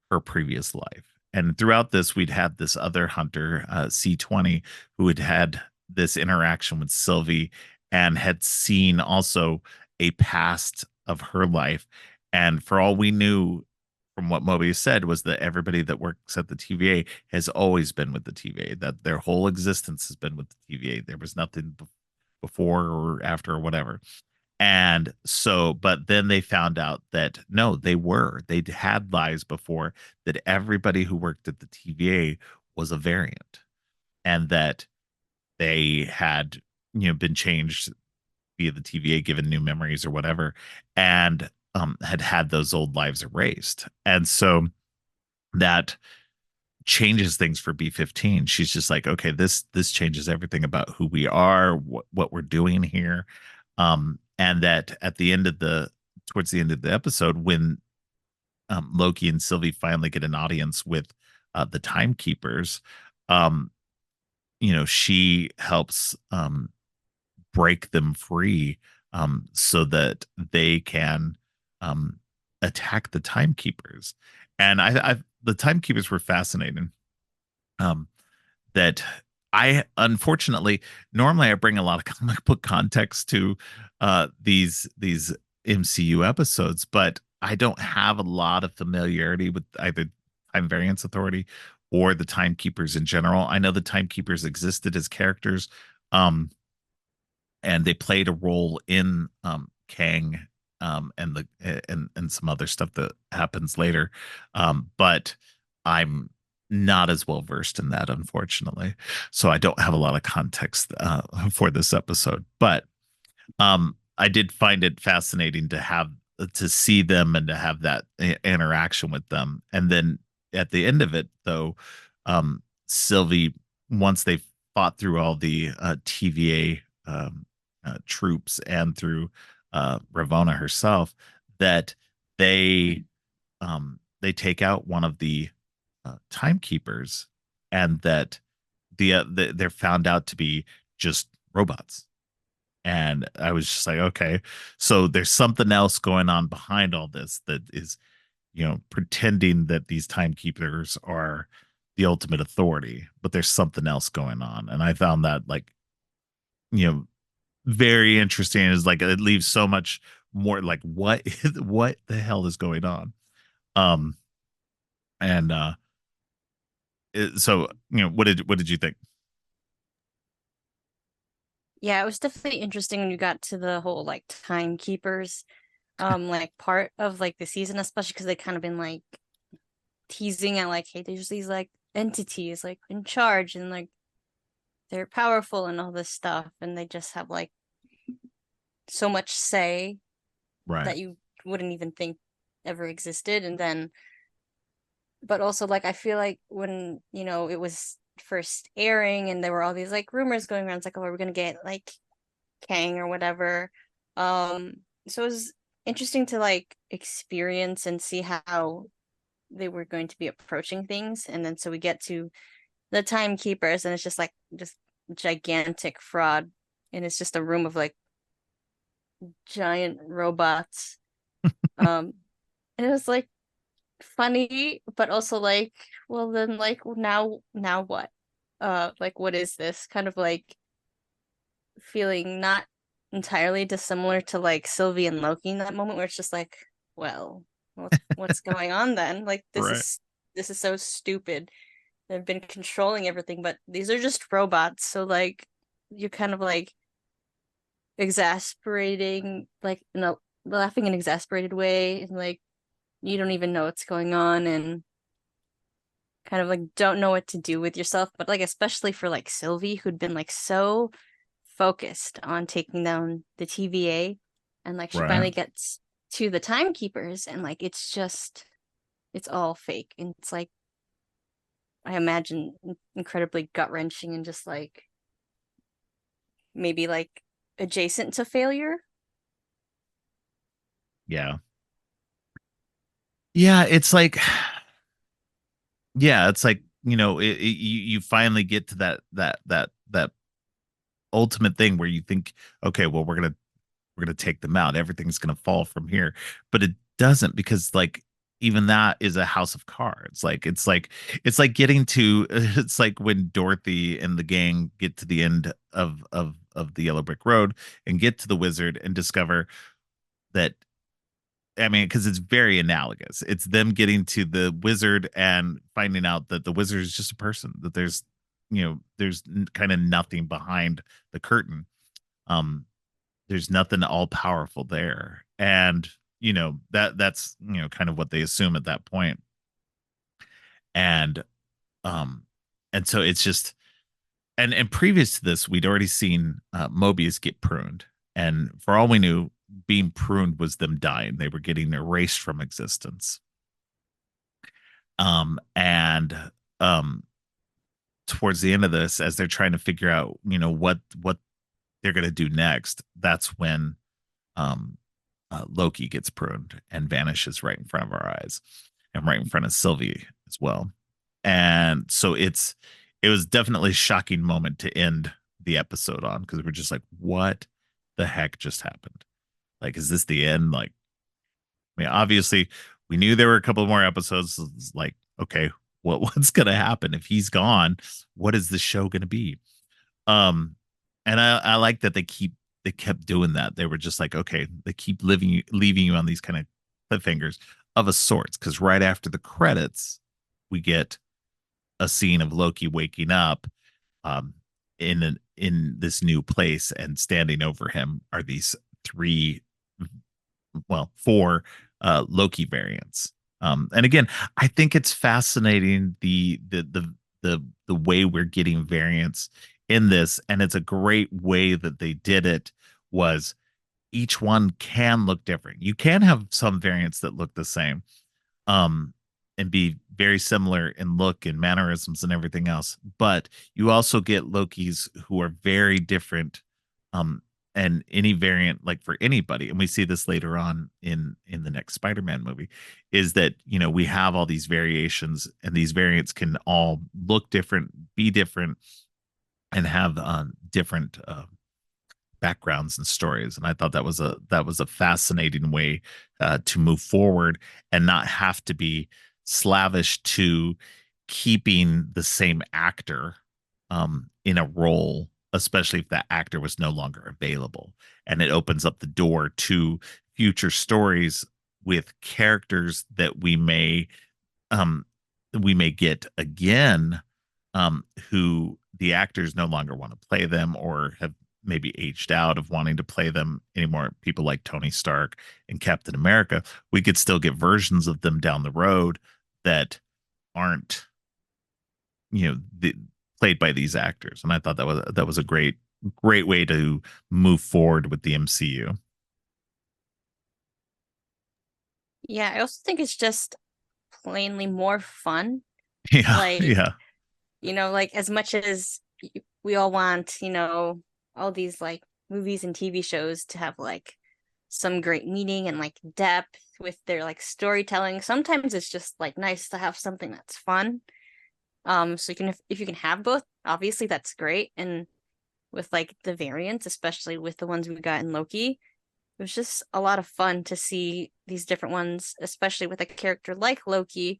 her previous life. And throughout this, we'd had this other hunter, C20, who had had this interaction with Sylvie and had seen also a past of her life. And for all we knew, from what Mobius said, was that everybody that works at the TVA has always been with the TVA, that their whole existence has been with the TVA. There was nothing before or after or whatever. And so, but then they found out that no, they'd had lives before, that everybody who worked at the TVA was a variant, and that they had, been changed via the TVA, given new memories or whatever, and had those old lives erased. And so that changes things for B15. She's just like, okay, this changes everything about who we are, what we're doing here. And that at the end of the towards the end of the episode, when Loki and Sylvie finally get an audience with the timekeepers, um, she helps break them free, so that they can um, attack the timekeepers. And the timekeepers were fascinating. Um, that I unfortunately, normally I bring a lot of comic book context to these MCU episodes, but I don't have a lot of familiarity with either Time Variance Authority or the Timekeepers in general. I know the Timekeepers existed as characters. Um, and they played a role in Kang, and some other stuff that happens later. But I'm not as well versed in that, unfortunately, so I don't have a lot of context for this episode. But I did find it fascinating to see them and to have that interaction with them. And then at the end of it, though, Sylvie, once they fought through all the TVA troops and through Ravonna herself, that they they take out one of the timekeepers, and that they're found out to be just robots. And I was just like, okay, so there's something else going on behind all this that is, pretending that these timekeepers are the ultimate authority, but there's something else going on. And I found that, like, you know, very interesting. Is like it leaves so much more like what the hell is going on? Um and so, what did you think? Yeah, it was definitely interesting when you got to the whole like timekeepers like part of like the season, especially because they kind of been like teasing at like, hey, there's these like entities like in charge and like they're powerful and all this stuff, and they just have like so much say Right. that you wouldn't even think ever existed. And then, but also like I feel like when it was first airing and there were all these like rumors going around, it's like, oh, we're gonna get like Kang or whatever. Um, so it was interesting to like experience and see how they were going to be approaching things. And then so we get to the timekeepers and it's just like just gigantic fraud. And it's just a room of like giant robots. Um, and it was like funny, but also like, well then like now what? Like what is this? Kind of like feeling not entirely dissimilar to like Sylvie and Loki in that moment where it's just like, well, what's going on then? Like Right. this is so stupid. They've been controlling everything, but these are just robots. So like you're kind of like exasperating, like in a laughing in an exasperated way, and like you don't even know what's going on and kind of like don't know what to do with yourself. But like especially for like Sylvie, who'd been like so focused on taking down the TVA, and like she Right. finally gets to the timekeepers and like it's all fake, and it's like I imagine incredibly gut-wrenching and just like maybe like adjacent to failure. Yeah. Yeah, it's like, yeah, it's like, you finally get to that ultimate thing where you think, okay, well, we're gonna take them out. Everything's gonna fall from here, but it doesn't, because like even that is a house of cards. Like it's like getting to it's like when Dorothy and the gang get to the end of the Yellow Brick Road and get to the wizard and discover that, I mean, because it's very analogous. It's them getting to the wizard and finding out that the wizard is just a person, that there's kind of nothing behind the curtain. Um, there's nothing all powerful there. And that's kind of what they assume at that point. And um and so it's just, and previous to this, we'd already seen Mobius get pruned. And for all we knew, being pruned was them dying. They were getting erased from existence. And um towards the end of this, as they're trying to figure out, what they're gonna do next, that's when um Loki gets pruned and vanishes right in front of our eyes, and right in front of Sylvie as well. And so it was definitely a shocking moment to end the episode on, because we're just like, what the heck just happened? Like, is this the end? Like, I mean, obviously, we knew there were a couple more episodes. It's like, okay, what's gonna happen if he's gone? What is the show gonna be? Um, and I like that they kept doing that. They were just like, okay, they keep leaving you on these kind of cliffhangers of a sorts. Because right after the credits, we get a scene of Loki waking up, um, in in this new place, and standing over him are these three, well, four Loki variants. And again, I think it's fascinating the way we're getting variants in this, and it's a great way that they did it. Was each one can look different. You can have some variants that look the same, um, and be very similar in look and mannerisms and everything else. But you also get Lokis who are very different, um, and any variant, like for anybody, and we see this later on in the next Spider-Man movie, is that we have all these variations, and these variants can all look different, be different, and have different backgrounds and stories. And I thought that was a fascinating way to move forward and not have to be slavish to keeping the same actor in a role, especially if that actor was no longer available. And it opens up the door to future stories with characters that um, we may get again, who the actors no longer want to play them, or have maybe aged out of wanting to play them anymore. People like Tony Stark and Captain America, we could still get versions of them down the road that aren't, played by these actors. And I thought that was a great way to move forward with the MCU. Yeah, I also think it's just plainly more fun. Yeah, Like, yeah. like as much as we all want, all these like movies and TV shows to have like some great meaning and like depth with their like storytelling. Sometimes it's just like nice to have something that's fun. So you can if you can have both, obviously that's great. And with like the variants, especially with the ones we got in Loki, it was just a lot of fun to see these different ones, especially with a character like Loki,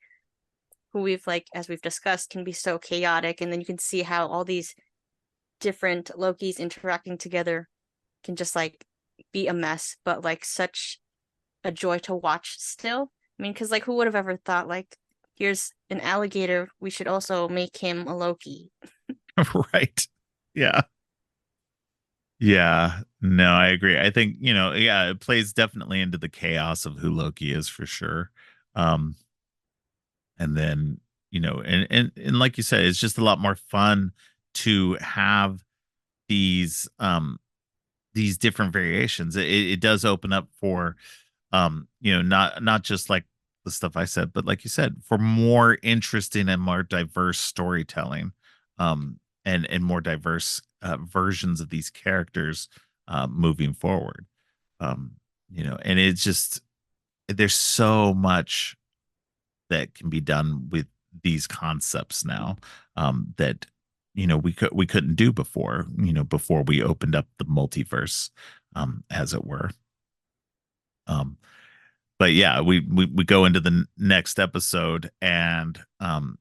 who we've like, as we've discussed, can be so chaotic. And then you can see how all these different Lokis interacting together can just like be a mess, but like such a joy to watch still. I mean, because like who would have ever thought like here's an alligator, we should also make him a Loki. Right. Yeah. Yeah, no, I agree. I think, yeah, it plays definitely into the chaos of who Loki is for sure. Um, and then, and like you said, it's just a lot more fun to have these these different variations. It does open up for not just like the stuff I said, but like you said, for more interesting and more diverse storytelling, and more diverse versions of these characters moving forward. um and it's just, there's so much that can be done with these concepts now, that we couldn't do before, before we opened up the multiverse, as it were. um but yeah, we go into the next episode, and um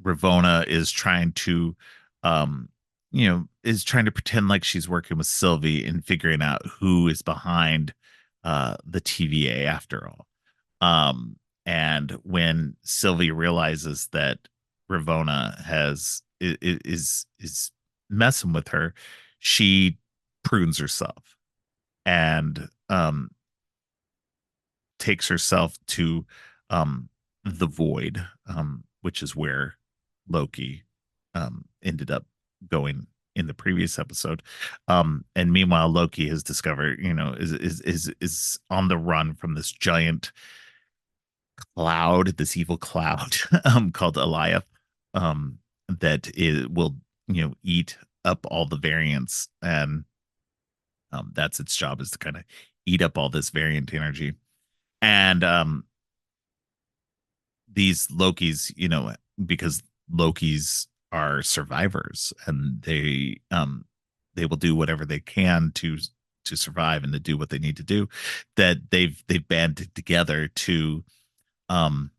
Ravona is trying to, is trying to pretend like she's working with Sylvie and figuring out who is behind the TVA after all. And when Sylvie realizes that Ravona is messing with her, she prunes herself, and takes herself to the void, which is where Loki ended up going in the previous episode. And meanwhile, Loki has discovered, is on the run from this giant cloud, this evil cloud, called Eliath, that will, eat up all the variants, and that's its job, is to kind of eat up all this variant energy. And these Lokis, because Lokis are survivors, and they will do whatever they can to survive and to do what they need to do, that they've banded together to um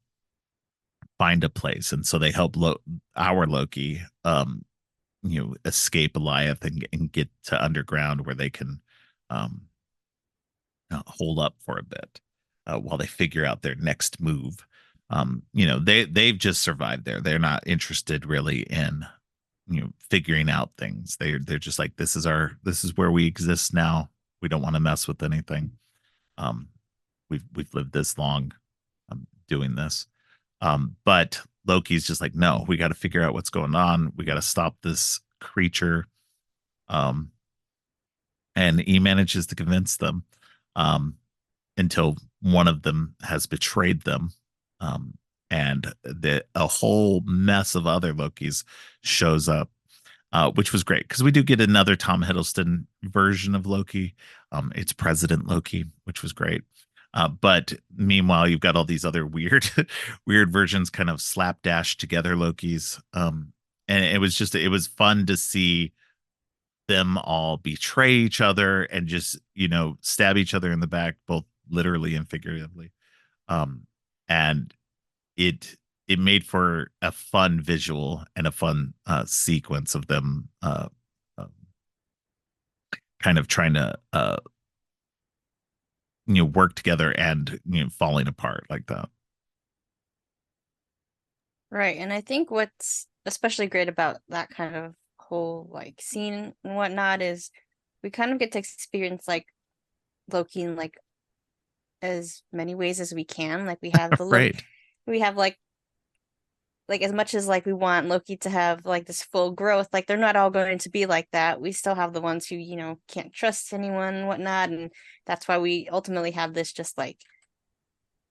find a place. And so they help our Loki escape Goliath, and get to underground, where they can um hold up for a bit, while they figure out their next move. They've just survived there. They're not interested really in figuring out things. They're just like, this is where we exist now. We don't want to mess with anything. Um, we've lived this long doing this. But Loki's just like, no, we got to figure out what's going on. We got to stop this creature. Um, and he manages to convince them um, until one of them has betrayed them. Um, and a whole mess of other Lokis shows up, which was great because we do get another Tom Hiddleston version of Loki. It's President Loki, which was great. But meanwhile, you've got all these other weird, weird versions, kind of slapdash together Lokis. And it was fun to see them all betray each other and just stab each other in the back, both literally and figuratively. Um, and it it made for a fun visual and a fun sequence of them uh, kind of trying to work together and falling apart like that. Right. And I think what's especially great about that kind of whole like scene and whatnot is we kind of get to experience like Loki in like as many ways as we can. Like we have the look Right. we have like as much as like we want Loki to have like this full growth, like they're not all going to be like that. We still have the ones who, can't trust anyone and whatnot. And that's why we ultimately have this just like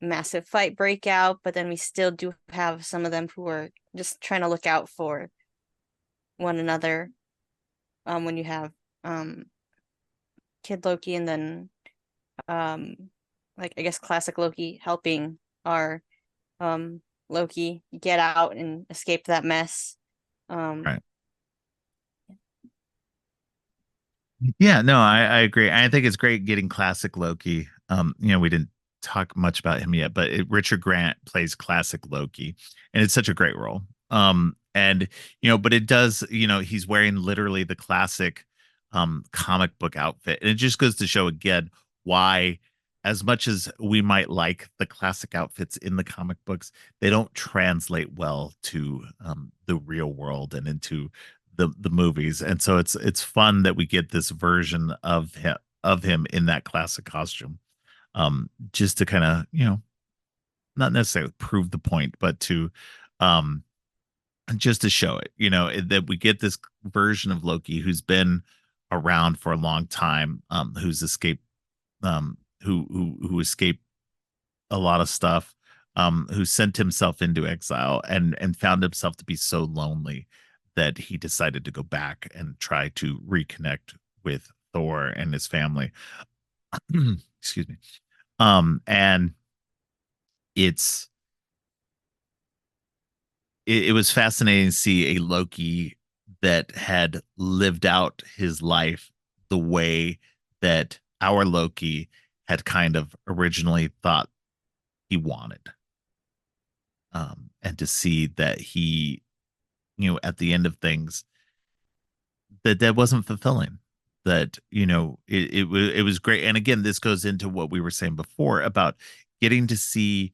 massive fight breakout, but then we still do have some of them who are just trying to look out for one another. When you have um Kid Loki and then um like I guess classic Loki helping our um Loki get out and escape that mess. Um Right. Yeah, no, I agree. I think it's great getting classic Loki. We didn't talk much about him yet, but Richard Grant plays classic Loki, and it's such a great role. And but it does, he's wearing literally the classic comic book outfit. And it just goes to show again why, as much as we might like the classic outfits in the comic books, they don't translate well to the real world and into the movies. And so it's fun that we get this version of him in that classic costume. Just to kind of, not necessarily prove the point, but to um just to show it, that we get this version of Loki who's been around for a long time, who's escaped, who escaped a lot of stuff, who sent himself into exile and found himself to be so lonely that he decided to go back and try to reconnect with Thor and his family. Excuse me. And it's it was fascinating to see a Loki that had lived out his life the way that our Loki had kind of originally thought he wanted. And to see that he, at the end of things, that wasn't fulfilling. That it was great. And again, this goes into what we were saying before about getting to see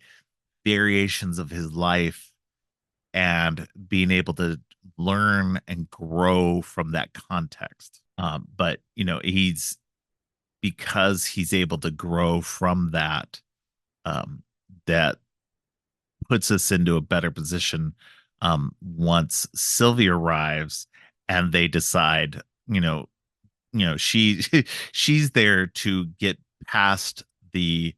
variations of his life and being able to learn and grow from that context. But he's because he's able to grow from that, that puts us into a better position once Sylvie arrives and they decide, she she's there to get past the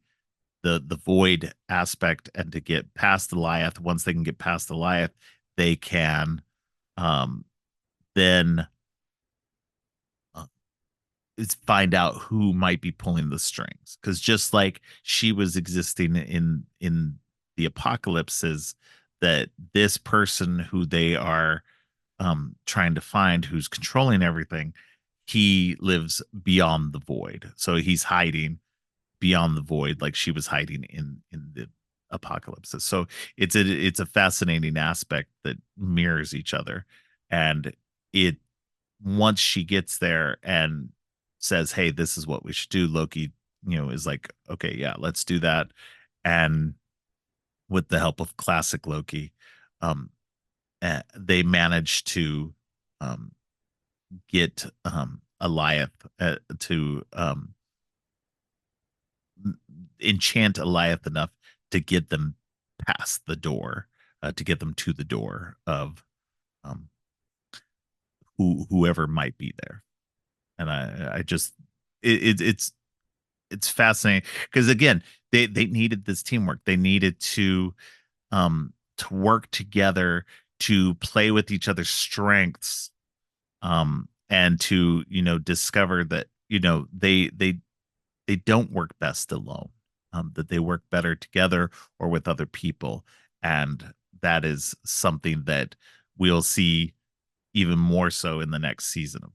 void aspect and to get past the Goliath. Once they can get past the Goliath, they can um then uh, is find out who might be pulling the strings, because just like she was existing in the apocalypses, that this person who they are trying to find, who's controlling everything, he lives beyond the void, so he's hiding beyond the void like she was hiding in the apocalypses. So it's a fascinating aspect that mirrors each other. And it once she gets there and says, hey, this is what we should do, Loki is like, okay, yeah, let's do that. And with the help of classic Loki, um they manage to um get Eliath to enchant Eliath enough to get them past the door, to get them to the door of um whoever might be there. And I just it's fascinating because again, they needed this teamwork. They needed to work together, to play with each other's strengths, and to discover that they don't work best alone, that they work better together or with other people. And that is something that we'll see even more so in the next season.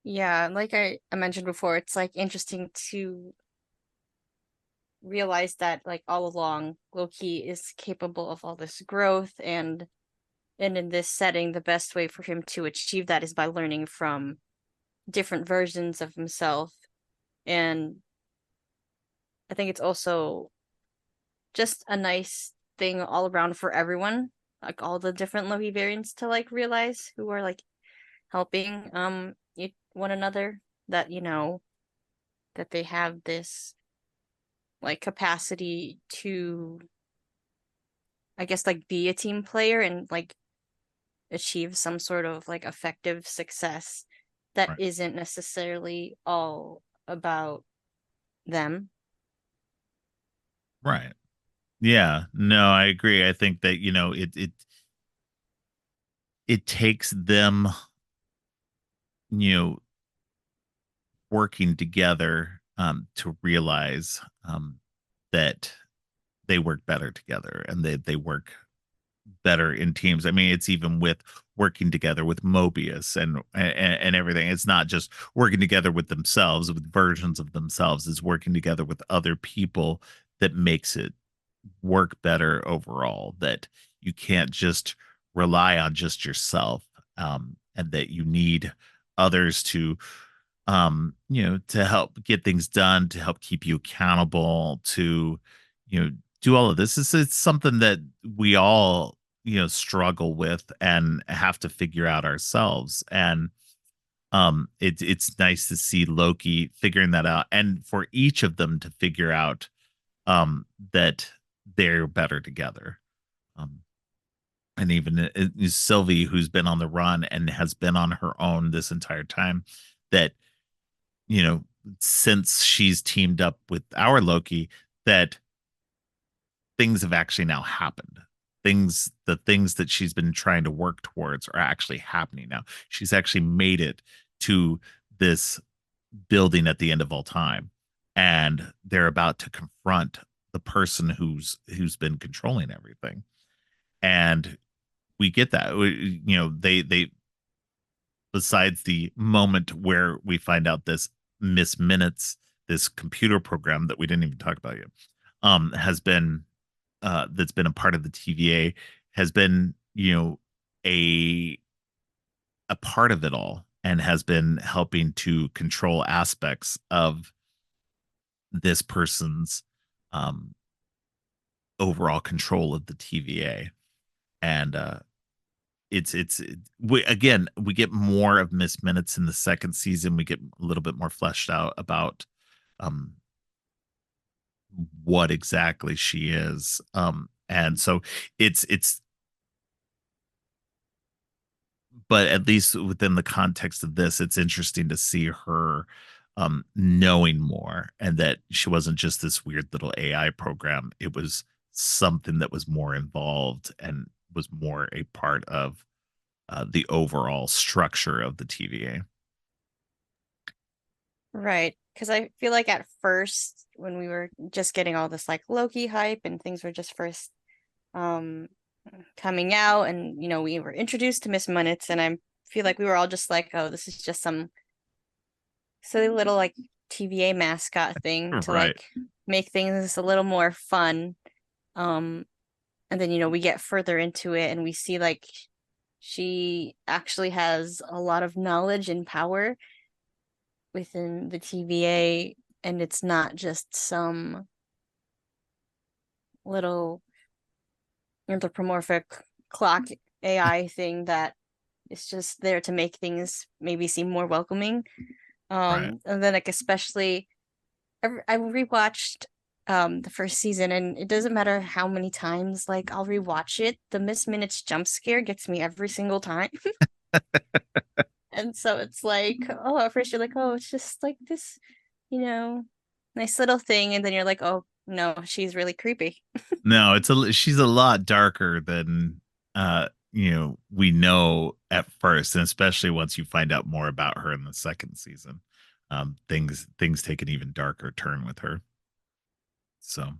Yeah, like I mentioned before, it's like interesting to realize that like all along Loki is capable of all this growth, and in this setting the best way for him to achieve that is by learning from different versions of himself. And I think it's also just a nice thing all around for everyone, like all the different Loki variants to like realize who are like helping one another, that that they have this like capacity to, I guess, like be a team player and like achieve some sort of like effective success that Right. isn't necessarily all about them. Right. Yeah. No, I agree. I think that, it takes them, you know, working together to realize that they work better together and they work better in teams. I mean, it's even with working together with Mobius and everything. It's not just working together with themselves, with versions of themselves. It's working together with other people that makes it work better overall. That you can't just rely on just yourself, and that you need others to to help get things done, to help keep you accountable, to do all of this. It's something that we all struggle with and have to figure out ourselves. And it's nice to see Loki figuring that out, and for each of them to figure out that they're better together. um and even Sylvie, who's been on the run and has been on her own this entire time, that you know, since she's teamed up with our Loki, that things have actually now happened. The things that she's been trying to work towards are actually happening now. She's actually made it to this building at the end of all time, and they're about to confront the person who's been controlling everything. And we get that. They besides the moment where we find out this Miss Minutes, this computer program that we didn't even talk about yet, has been that's been a part of the TVA, has been a a part of it all and has been helping to control aspects of this person's um overall control of the TVA. And again, we get more of Miss Minutes in the second season. We get a little bit more fleshed out about um what exactly she is. And so it's but at least within the context of this, it's interesting to see her knowing more, and that she wasn't just this weird little AI program. It was something that was more involved and was more a part of the overall structure of the TVA. Right. Because I feel like at first, when we were just getting all this like Loki hype and things were just first um coming out, and we were introduced to Miss Minutes, and I feel like we were all just like, oh, this is just some silly little like TVA mascot thing to Right. like make things a little more fun. Um, and then we get further into it and we see like she actually has a lot of knowledge and power within the TVA, and it's not just some little anthropomorphic clock AI thing that is just there to make things maybe seem more welcoming. Right. And then like especially I rewatched the first season, and it doesn't matter how many times like I'll rewatch it, the Miss Minutes jump scare gets me every single time. And so it's like, oh, at first you're like, oh, it's just like this, you know, nice little thing, and then you're like, oh no, she's really creepy. No, she's a lot darker than we know at first, and especially once you find out more about her in the second season. Things take an even darker turn with her. So,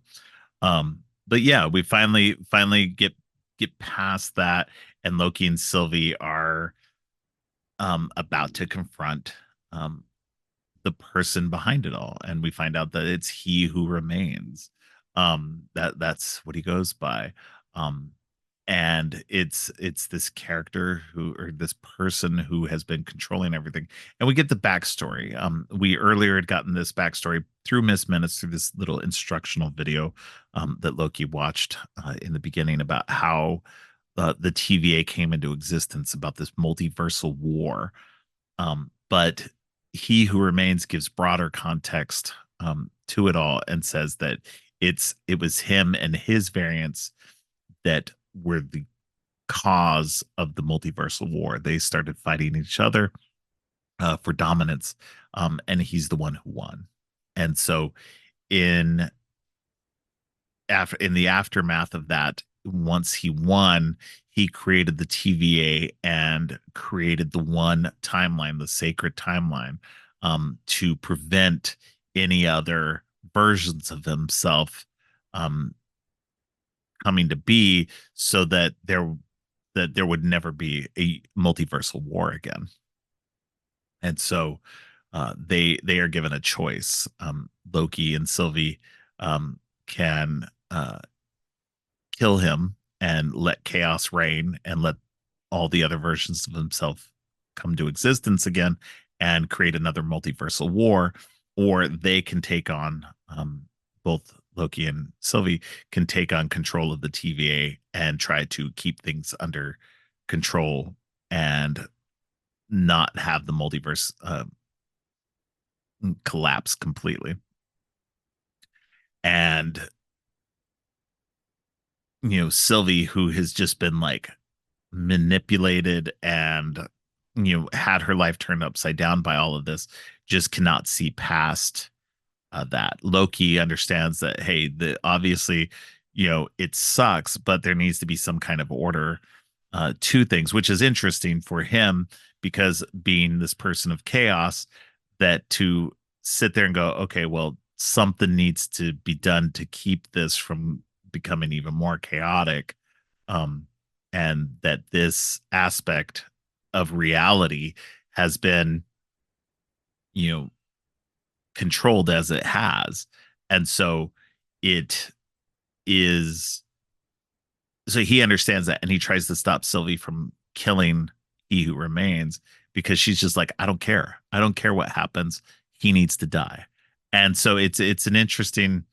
but yeah, we finally get past that, and Loki and Sylvie are about to confront um the person behind it all, and we find out that it's he who remains. That's what he goes by. um and it's this character who, or this person who has been controlling everything, and we get the backstory. We earlier had gotten this backstory through Miss Minutes, through this little instructional video that Loki watched in the beginning, about how the TVA came into existence, about this multiversal war. But he who remains gives broader context to it all, and says that it was him and his variants that were the cause of the multiversal war. They started fighting each other for dominance, and he's the one who won. And so, in in the aftermath of that, once he won, he created the TVA and created the one timeline, the sacred timeline, to prevent any other versions of himself um, coming to be, so that there would never be a multiversal war again. And so they are given a choice. Loki and Sylvie can kill him and let chaos reign, and let all the other versions of himself come to existence again, and create another multiversal war. Or they can take on, both Loki and Sylvie can take on control of the TVA and try to keep things under control, and not have the multiverse collapse completely. And Sylvie, who has just been like manipulated and had her life turned upside down by all of this, just cannot see past that. Loki understands that, hey, obviously it sucks, but there needs to be some kind of order to things, which is interesting for him, because being this person of chaos, that to sit there and go, okay, well, something needs to be done to keep this from becoming even more chaotic. um and that this aspect of reality has been you know controlled as it has. And so it is so he understands that, and he tries to stop Sylvie from killing he who remains, because she's just like, I don't care what happens, he needs to die. And so it's an interesting,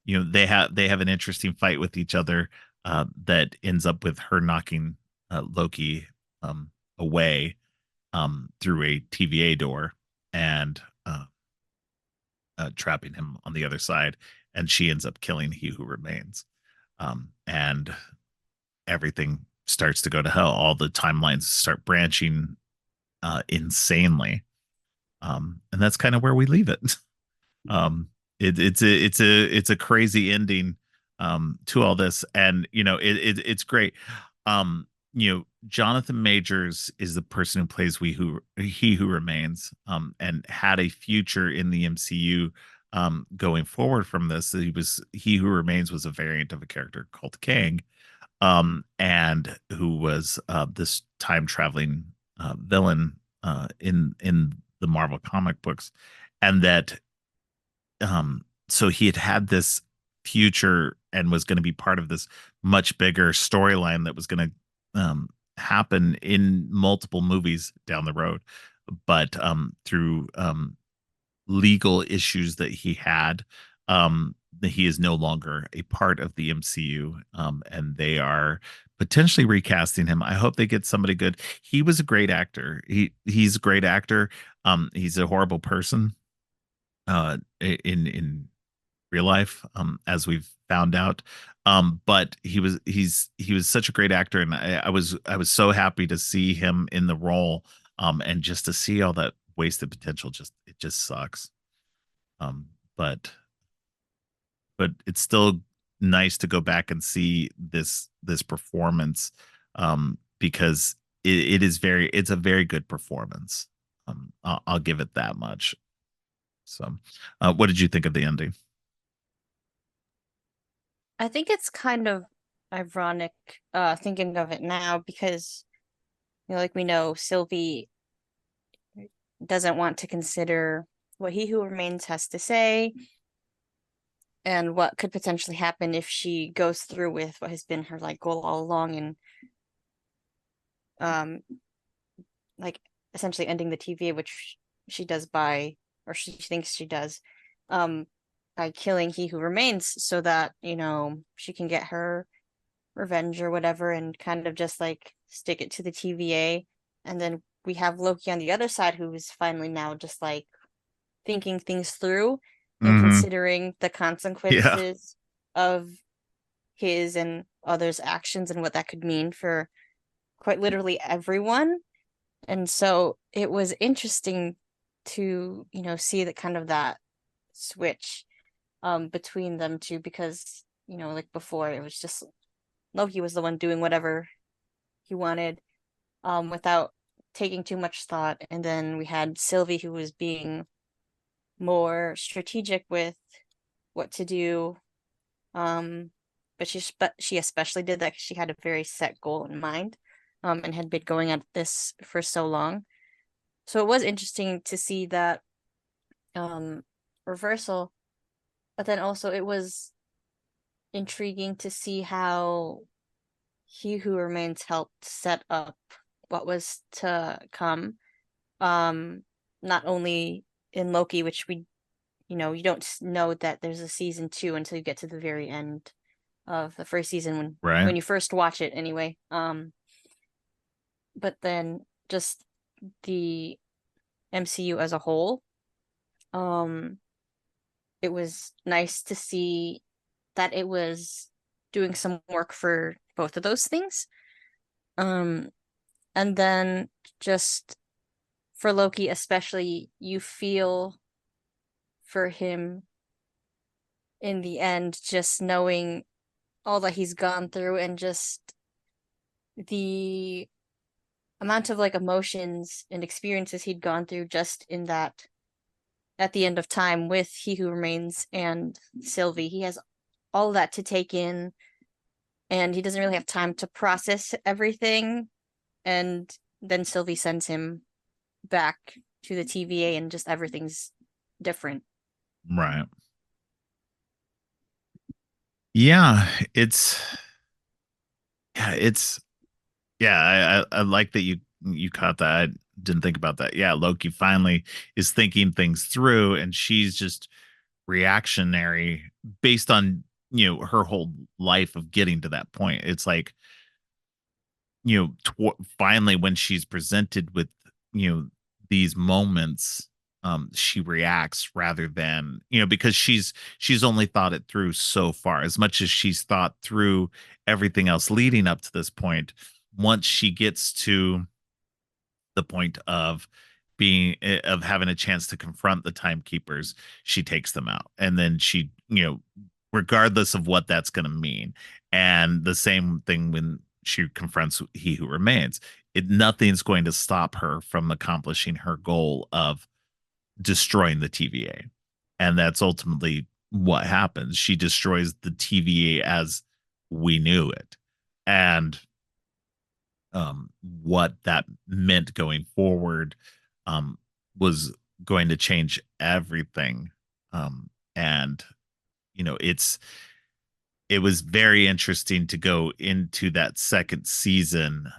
they have an interesting fight with each other, that ends up with her knocking Loki away through a TVA door, and trapping him on the other side, and she ends up killing he who remains. And everything starts to go to hell. All the timelines start branching insanely, and that's kind of where we leave it. It's a crazy ending to all this, and it's great. Jonathan Majors is the person who plays he who remains, and had a future in the MCU going forward from this. He who remains was a variant of a character called Kang, and who was this time traveling villain in the Marvel comic books, and that so he had this future, and was going to be part of this much bigger storyline that was going to happen in multiple movies down the road, but through legal issues that he had, he is no longer a part of the MCU, and they are potentially recasting him. I hope they get somebody good. He was a great actor. He's a great actor. He's a horrible person in real life, as we've found out. But he was such a great actor, and I was so happy to see him in the role, and just to see all that wasted potential. Just it just sucks. Um, but it's still nice to go back and see this performance, because it is it's a very good performance. I'll give it that much. So, what did you think of the ending? I think it's kind of ironic thinking of it now because like we know Sylvie doesn't want to consider what He Who Remains has to say and what could potentially happen if she goes through with what has been her like goal all along and um like essentially ending the TVA, which she does by or she thinks she does um by killing He Who Remains so that she can get her revenge or whatever and kind of just like stick it to the TVA. And then we have Loki on the other side who is finally now just like thinking things through and Mm-hmm. considering the Yeah. consequences of his and others' actions and what that could mean for quite literally everyone. And so it was interesting to, see that kind of that switch between them two because, like before it was just Loki was the one doing whatever he wanted without taking too much thought. And then we had Sylvie who was being more strategic with what to do. But she especially did that because she had a very set goal in mind, and had been going at this for so long. So it was interesting to see that um reversal, but then also it was intriguing to see how He Who Remains helped set up what was to come. Um, Not only in Loki, which you don't know that there's a season two until you get to the very end of the first season Right. when you first watch it anyway. But then just the MCU as a whole, um, it was nice to see that it was doing some work for both of those things. Um, and then just for Loki, especially, you feel for him in the end, just knowing all that he's gone through and just the amount of like emotions and experiences he'd gone through just in that at the end of time with He Who Remains and Sylvie. He has all that to take in and he doesn't really have time to process everything. And then Sylvie sends him back to the TVA and just everything's different. Right. Yeah, it's yeah, it's yeah, I like that you caught that. I didn't think about that. Yeah, Loki finally is thinking things through, and she's just reactionary based on, her whole life of getting to that point. It's like, finally when she's presented with, you know, these moments, she reacts rather than, because she's only thought it through so far. As much as she's thought through everything else leading up to this point, once she gets to the point of of having a chance to confront the timekeepers, she takes them out, and then she, regardless of what that's going to mean. And the same thing when she confronts He Who Remains, nothing's going to stop her from accomplishing her goal of destroying the TVA. And that's ultimately what happens. She destroys the TVA as we knew it. And what that meant going forward, um, was going to change everything. And it was very interesting to go into that second season,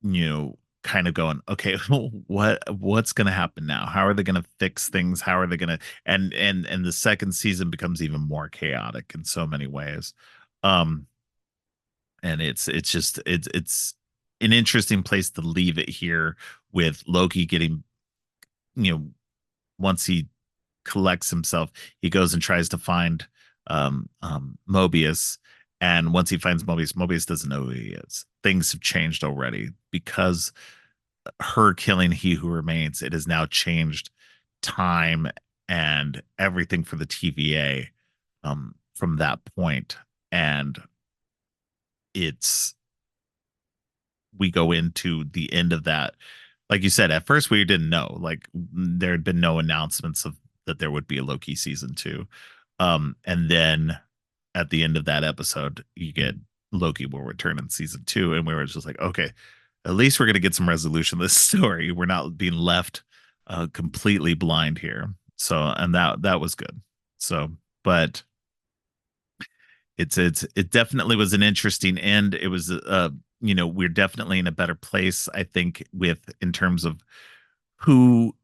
you know, kind of going, okay, what's going to happen now? How are they going to fix things? How are they going to, and the second season becomes even more chaotic in so many ways. Um, and it's just it's an interesting place to leave it here with Loki getting, you know, once he collects himself, he goes and tries to find Mobius. And once he finds Mobius, Mobius doesn't know who he is. Things have changed already because her killing He Who Remains, it has now changed time and everything for the TVA from that point. And it's we go into the end of that. Like you said, at first we didn't know. Like there had been no announcements of that there would be a Loki season 2. And then at the end of that episode, you get Loki will return in season 2, and we were just like, okay, at least we're gonna get some resolution to this story. We're not being left completely blind here. So, and that was good. So, but it definitely was an interesting end. It was we're definitely in a better place, I think, with in terms of who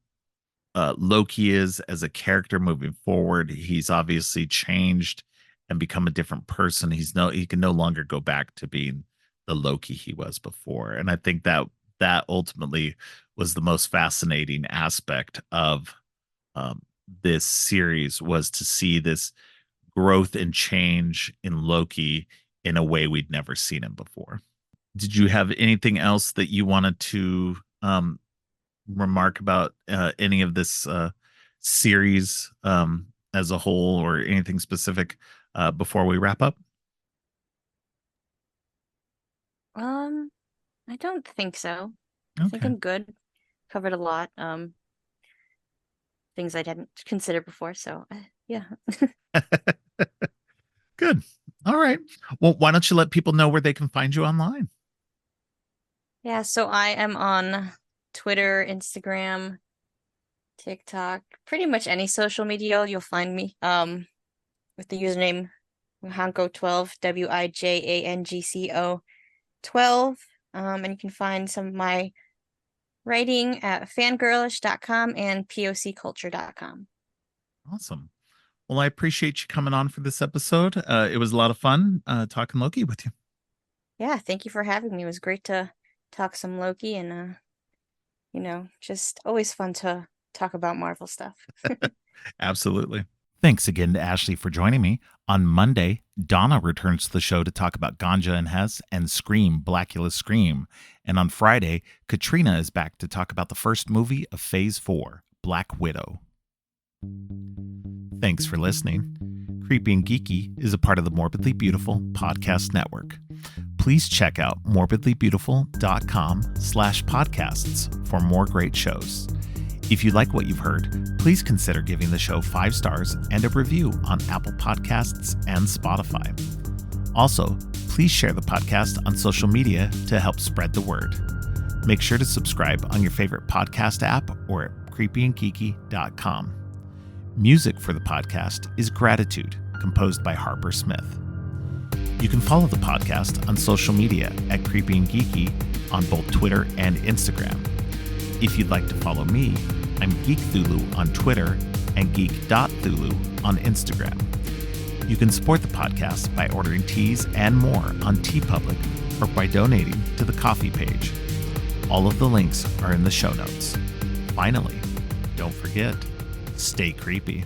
Loki is as a character moving forward. He's obviously changed and become a different person. He can no longer go back to being the Loki he was before. And I think that ultimately was the most fascinating aspect of this series, was to see this growth and change in Loki in a way we'd never seen him before. Did you have anything else that you wanted to remark about any of this series as a whole, or anything specific before we wrap up? I don't think so. I think Okay. I'm good. Covered a lot. Things I didn't consider before. So yeah. Good. All right. Well, why don't you let people know where they can find you online? Yeah, so I am on Twitter, Instagram, TikTok, pretty much any social media you'll find me. With the username Wijangco12, Wijangco 12. And you can find some of my writing at fangirlish.com and pocculture.com. Awesome. Well, I appreciate you coming on for this episode. It was a lot of fun talking Loki with you. Yeah, thank you for having me. It was great to talk some Loki, and just always fun to talk about Marvel stuff. Absolutely. Thanks again to Ashley for joining me. On Monday, Donna returns to the show to talk about Ganja and Hess and Scream, Blackula Scream. And on Friday, Katrina is back to talk about the first movie of Phase 4, Black Widow. Thanks for listening. Creepy and Geeky is a part of the Morbidly Beautiful podcast network. Please check out morbidlybeautiful.com/podcasts for more great shows. If you like what you've heard, please consider giving the show 5 stars and a review on Apple Podcasts and Spotify. Also, please share the podcast on social media to help spread the word. Make sure to subscribe on your favorite podcast app or at creepyandgeeky.com. Music for the podcast is Gratitude, composed by Harper Smith. You can follow the podcast on social media at Creepy and Geeky on both Twitter and Instagram. If you'd like to follow me, I'm Geek Thulu on Twitter and geek.thulu on Instagram. You can support the podcast by ordering teas and more on TeePublic, or by donating to the coffee page. All of the links are in the show notes. Finally, don't forget, stay creepy.